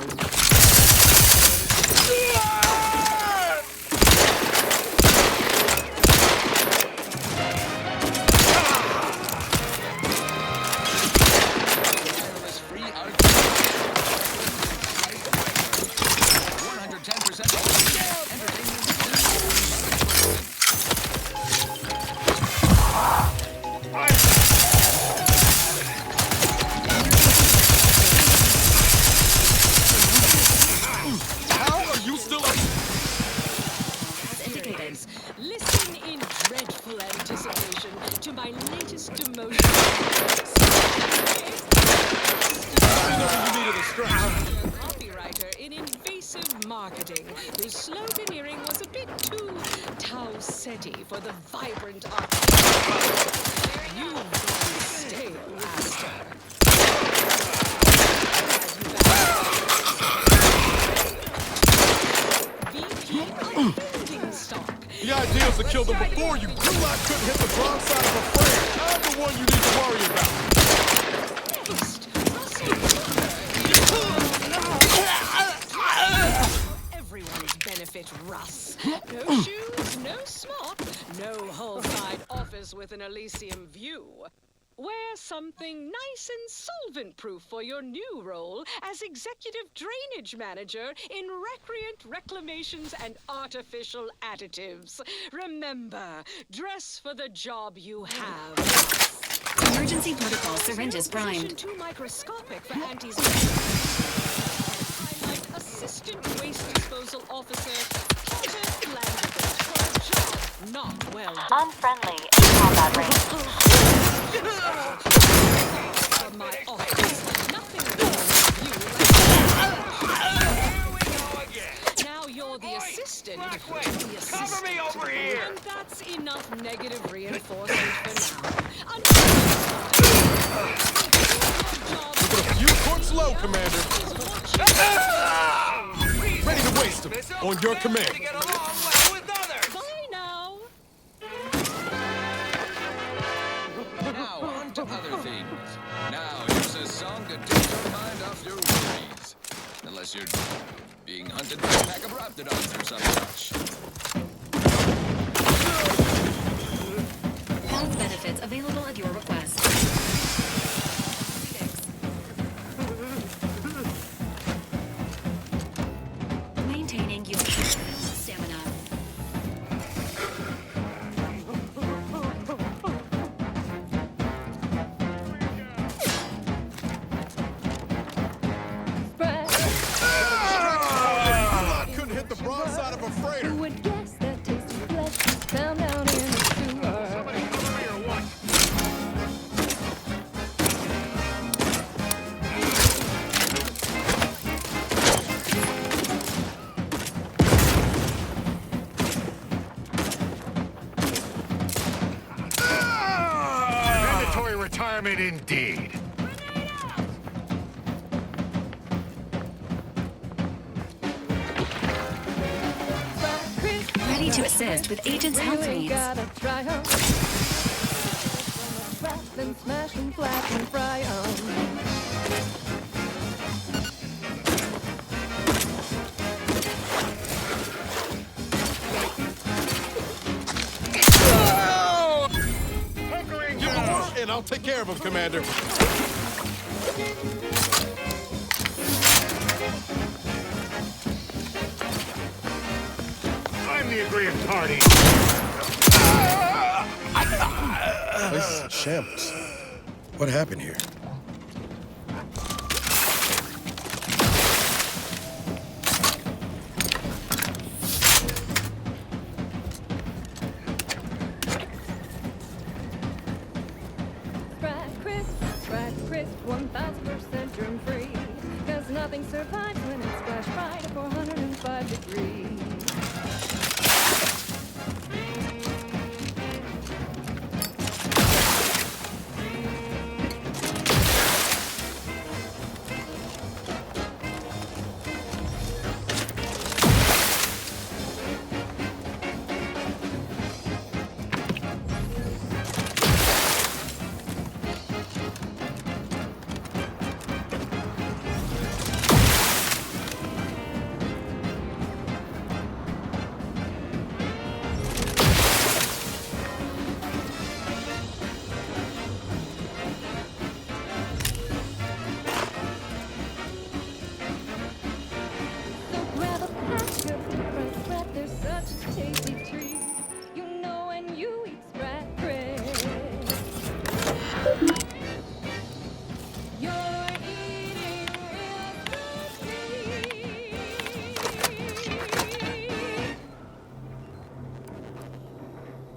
Listen in dreadful anticipation to my latest demotion. Copywriter in invasive marketing, whose sloganeering was a bit too Tau-Ceti for the vibrant art. You've gone stale, Aster. VP of building stock. The idea is to kill them before you. Gulak couldn't hit the broadside of a friend. I'm the one you need to worry about. Everyone's benefit, Russ. No shoes, no smock, no whole-side office with an Elysium view. Wear something nice and solvent-proof for your new role as Executive Drainage Manager in Recreant Reclamations and Artificial Additives. Remember, dress for the job you have. Emergency protocol syringes primed. Too microscopic for Auntie's. I like Assistant Waste Disposal Officer Potter Landis for a job not well done. Unfriendly in combat range. From my office, nothing wrong with you. Now you're the assistant. The assistant. Cover me over here. And that's enough negative reinforcement for now. Look at a few courts low, Commander. Ready to waste them on your command. Bye now. Now, on to other things. Now, here's a song to take your mind off your worries. Unless you're being hunted by a pack of raptidons or some such. Health benefits available at your request. Maintaining your stamina. Couldn't hit the broadside of a freighter. Who would guess that tasty flesh is found down in the sewer? Somebody come here, what? Mandatory retirement indeed. Ready to assist with agents' health needs. Gotta try 'em. Wrap them, smash them, flat and fry 'em. Give the word, and I'll take care of him, Commander. I'm the aggrieved party. This is a shambles. What happened here? Fried crisp, 1000% germ free. 'Cause nothing survives when it's flash fried at 405 degrees.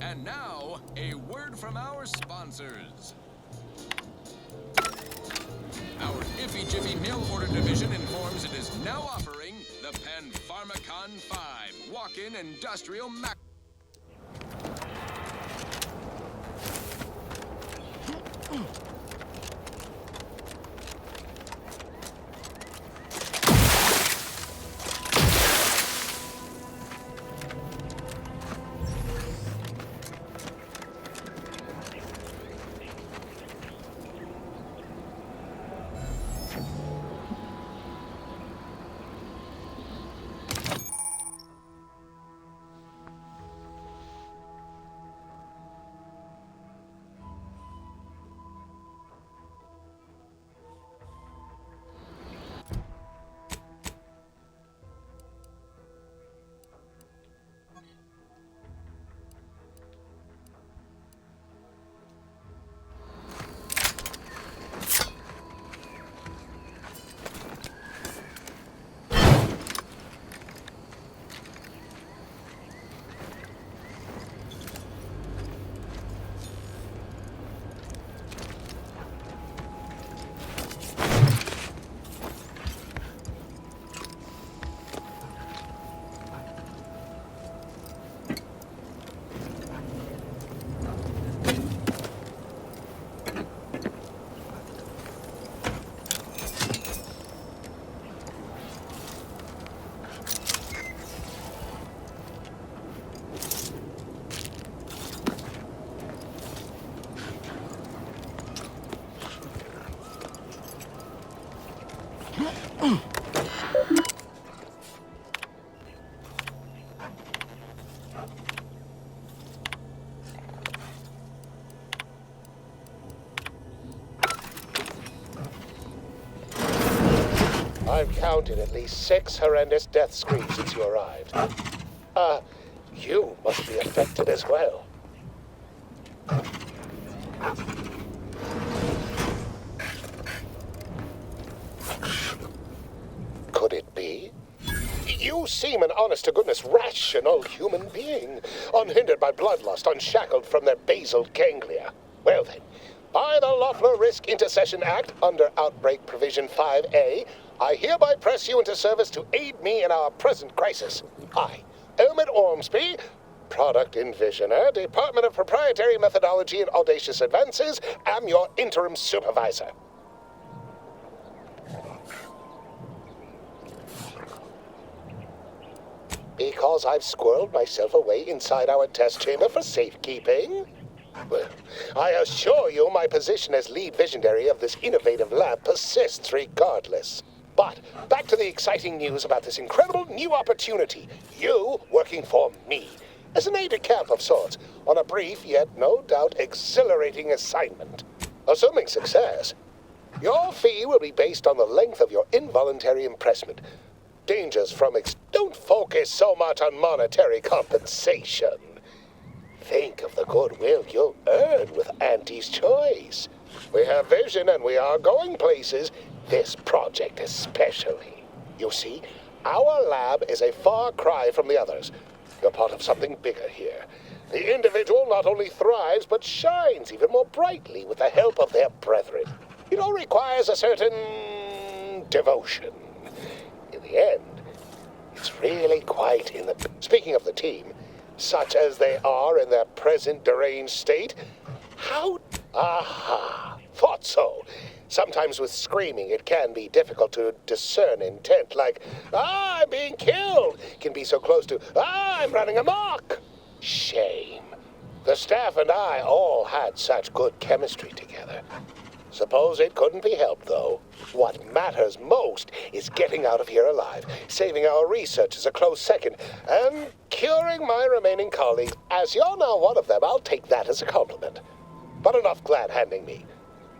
And now, a word from our sponsors. Our Iffy Jiffy Mail Order Division informs it is now offering the Panpharmacon 5 Walk-In Industrial Mac. I've counted at least 6 horrendous death screams since you arrived. You must be affected as well. Could it be? You seem an honest-to-goodness rational human being, unhindered by bloodlust, unshackled from their basal ganglia. Well then, by the Loeffler Risk Intercession Act, under Outbreak Provision 5A, I hereby press you into service to aid me in our present crisis. I, Omid Ormsby, Product Envisioner, Department of Proprietary Methodology and Audacious Advances, am your interim supervisor. Because I've squirreled myself away inside our test chamber for safekeeping? Well, I assure you my position as lead visionary of this innovative lab persists regardless. But back to the exciting news about this incredible new opportunity. You working for me, as an aide-de-camp of sorts, on a brief yet no doubt exhilarating assignment. Assuming success, your fee will be based on the length of your involuntary impressment. Dangers from don't focus so much on monetary compensation. Think of the goodwill you'll earn with Auntie's choice. We have vision and we are going places, this project especially. You see, our lab is a far cry from the others. You're part of something bigger here. The individual not only thrives, but shines even more brightly with the help of their brethren. It all requires a certain devotion. In the end, it's really quite in the... Speaking of the team, such as they are in their present deranged state, how... Aha, thought so. Sometimes with screaming, it can be difficult to discern intent, like, I'm being killed, can be so close to, I'm running amok. Shame. The staff and I all had such good chemistry together. Suppose it couldn't be helped, though. What matters most is getting out of here alive, saving our research as a close second, and curing my remaining colleagues. As you're now one of them, I'll take that as a compliment. But enough glad-handing me.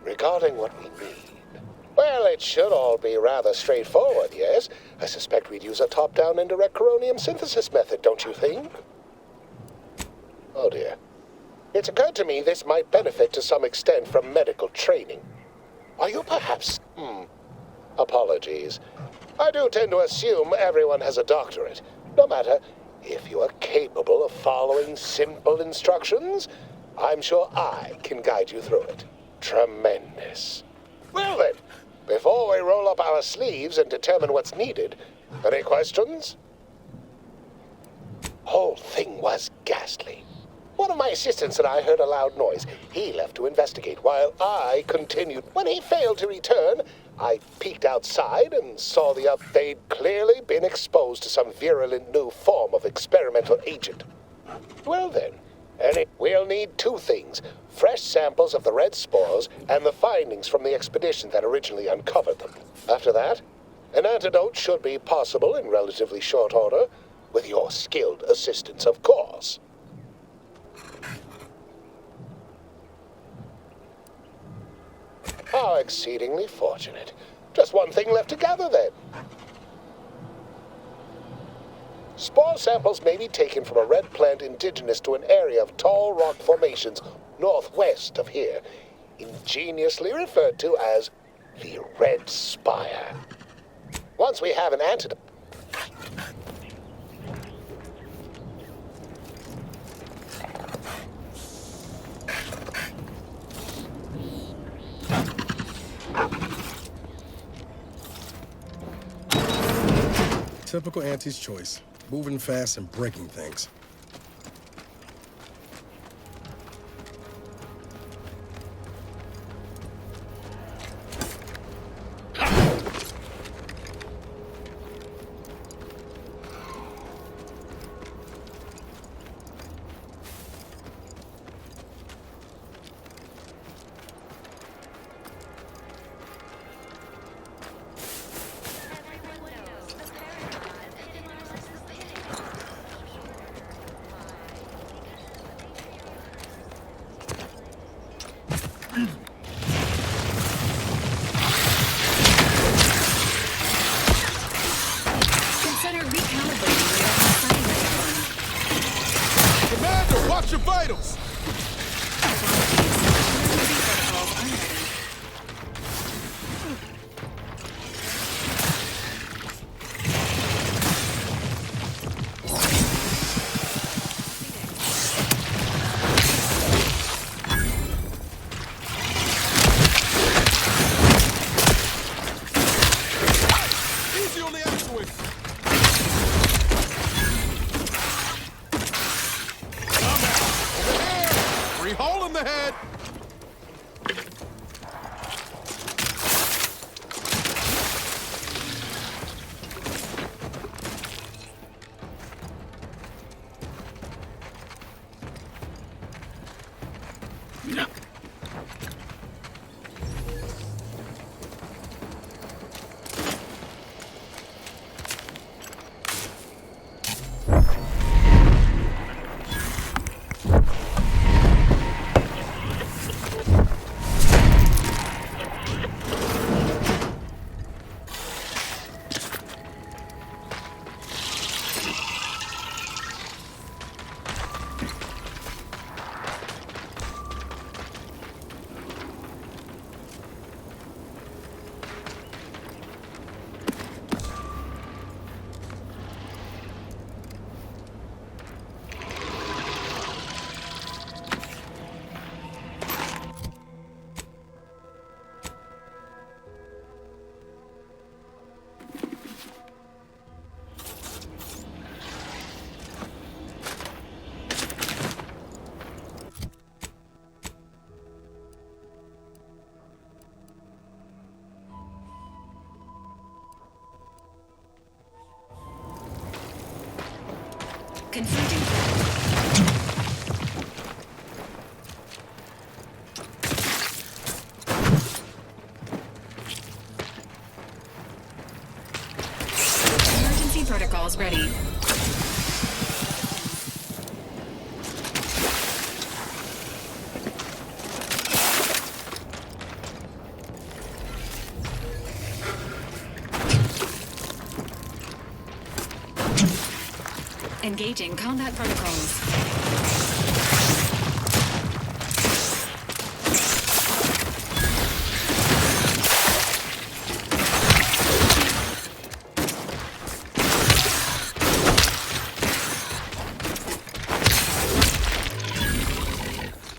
Regarding what we need, well, it should all be rather straightforward, yes? I suspect we'd use a top-down indirect coronium synthesis method, don't you think? Oh dear. It's occurred to me this might benefit to some extent from medical training. Are you perhaps... Apologies. I do tend to assume everyone has a doctorate. No matter, If you are capable of following simple instructions, I'm sure I can guide you through it. Tremendous. Well then, before we roll up our sleeves and determine what's needed, any questions? Whole thing was ghastly. One of my assistants and I heard a loud noise. He left to investigate while I continued. When he failed to return, I peeked outside and saw they'd clearly been exposed to some virulent new form of experimental agent. Well then, we'll need two things: fresh samples of the red spores and the findings from the expedition that originally uncovered them. After that, an antidote should be possible in relatively short order, with your skilled assistance, of course. How exceedingly fortunate. Just one thing left to gather, then. Spore samples may be taken from a red plant indigenous to an area of tall rock formations northwest of here, ingeniously referred to as the Red Spire. Once we have an antidote... Typical Auntie's choice. Moving fast and breaking things. Consider recalibrating your assignment. Commander, watch your vitals! Easy on the actuator! Free hole in the head! Confronting. Emergency protocols ready. Engaging combat protocols.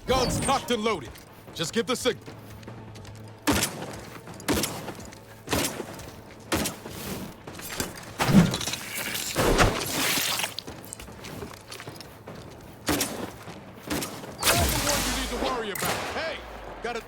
Guns cocked and loaded. Just give the signal. That's the one you need to worry about. Hey, gotta...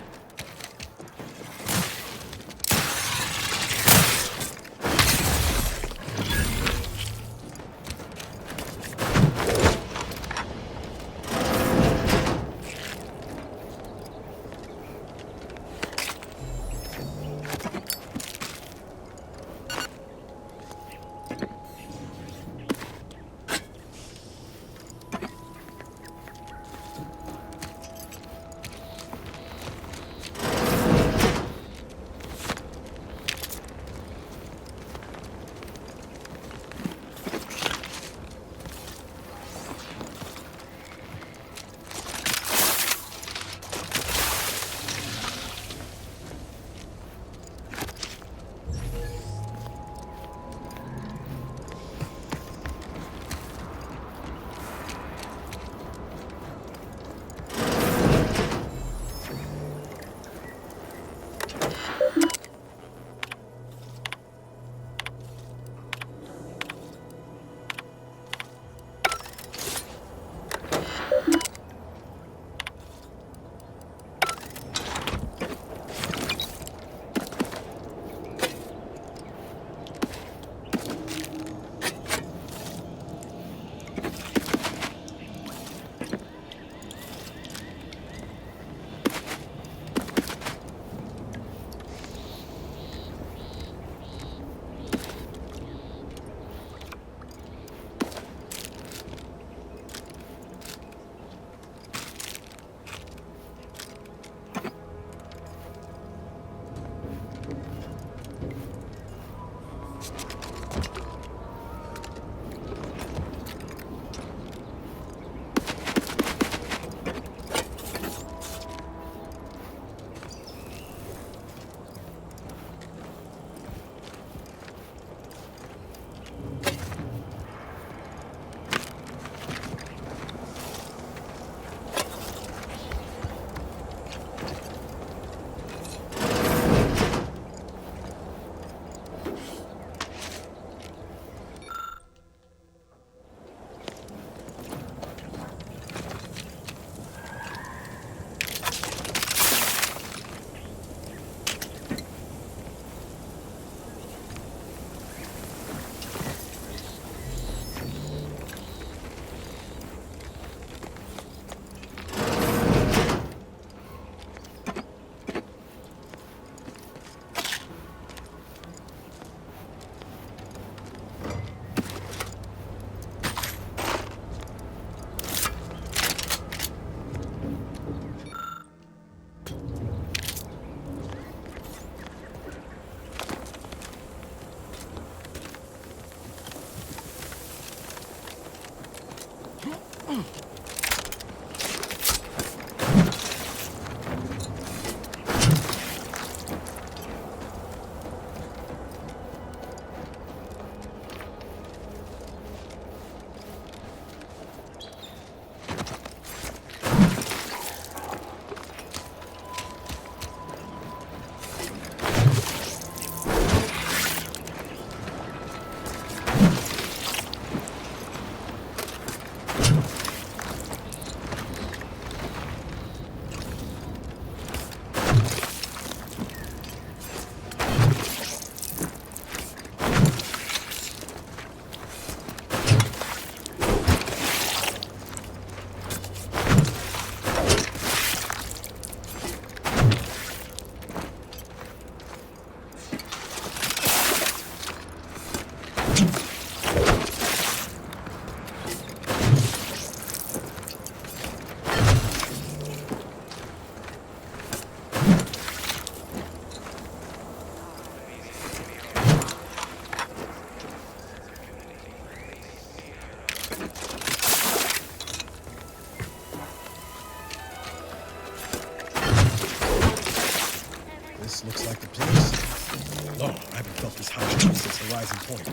This looks like the place. Oh, I haven't felt this hot since Horizon Point.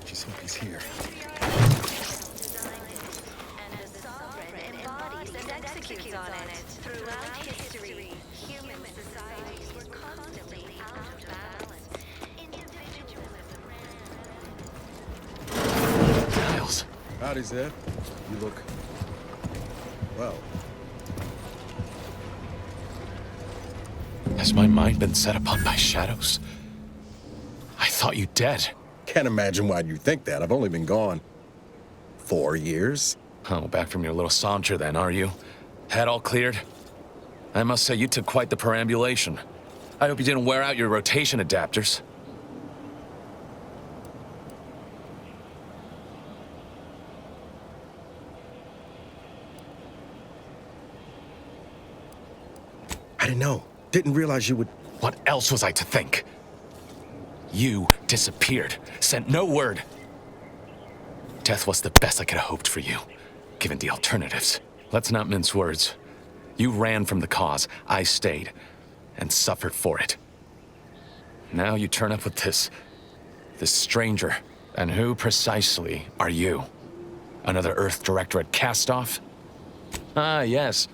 Just hope he's here. executes on it. Throughout history, human societies were constantly out of balance. Individualism ran. Niles. Howdy, Zed. You look... well. Has my mind been set upon by shadows? I thought you dead. Can't imagine why you think that. I've only been gone 4 years. Oh, back from your little saunter then, are you? Head all cleared? I must say you took quite the perambulation. I hope you didn't wear out your rotation adapters. I didn't know. Didn't realize you would... What else was I to think? You disappeared, sent no word. Death was the best I could have hoped for you, given the alternatives. Let's not mince words. You ran from the cause, I stayed, and suffered for it. Now you turn up with this stranger. And who precisely are you? Another Earth Directorate cast-off? Ah, yes.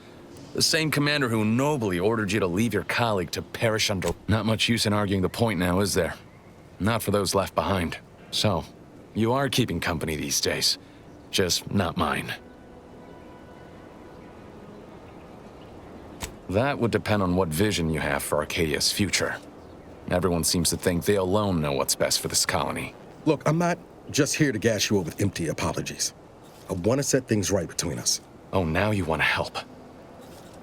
The same commander who nobly ordered you to leave your colleague to perish under... Not much use in arguing the point now, is there? Not for those left behind. So, you are keeping company these days. Just not mine. That would depend on what vision you have for Arcadia's future. Everyone seems to think they alone know what's best for this colony. Look, I'm not just here to gas you up with empty apologies. I want to set things right between us. Oh, now you want to help.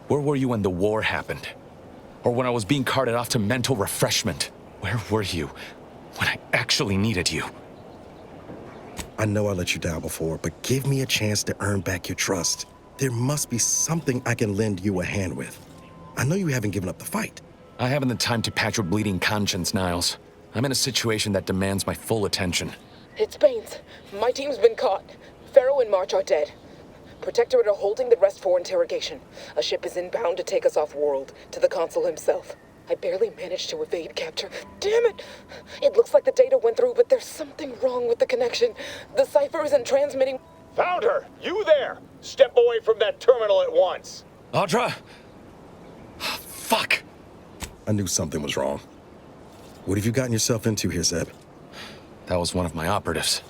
Where were you when the war happened? Or when I was being carted off to mental refreshment? Where were you when I actually needed you? I know I let you down before, but give me a chance to earn back your trust. There must be something I can lend you a hand with. I know you haven't given up the fight. I haven't the time to patch your bleeding conscience, Niles. I'm in a situation that demands my full attention. It's Baines. My team's been caught. Pharaoh and March are dead. Protectorate are holding the rest for interrogation. A ship is inbound to take us off-world, to the consul himself. I barely managed to evade capture. Damn it! It looks like the data went through, but there's something wrong with the connection. The cipher isn't transmitting... Found her! You there! Step away from that terminal at once! Audra! Fuck! I knew something was wrong. What have you gotten yourself into here, Zeb? That was one of my operatives.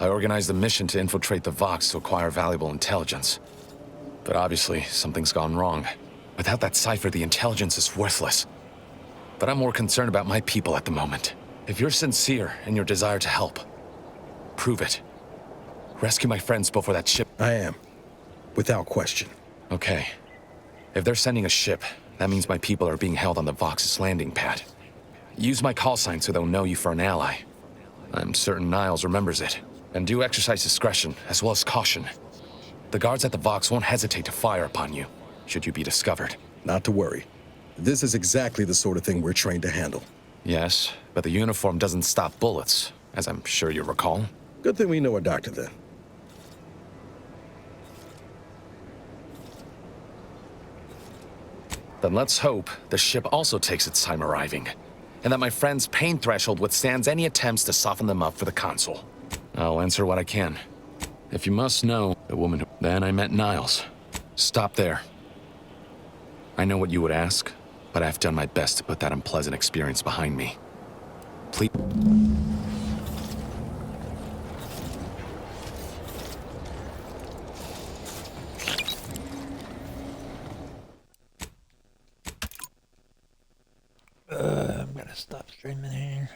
I organized a mission to infiltrate the Vox to acquire valuable intelligence. But obviously, something's gone wrong. Without that cipher, the intelligence is worthless. But I'm more concerned about my people at the moment. If you're sincere in your desire to help, prove it. Rescue my friends before that ship... I am. Without question. Okay. If they're sending a ship, that means my people are being held on the Vox's landing pad. Use my call sign so they'll know you for an ally. I'm certain Niles remembers it. And do exercise discretion, as well as caution. The guards at the Vox won't hesitate to fire upon you, should you be discovered. Not to worry. This is exactly the sort of thing we're trained to handle. Yes, but the uniform doesn't stop bullets, as I'm sure you recall. Good thing we know a doctor then. Then let's hope the ship also takes its time arriving, and that my friend's pain threshold withstands any attempts to soften them up for the consul. I'll answer what I can. If you must know, the woman who... Then I met Niles. Stop there. I know what you would ask, but I've done my best to put that unpleasant experience behind me. Please... I'm gonna stop streaming here.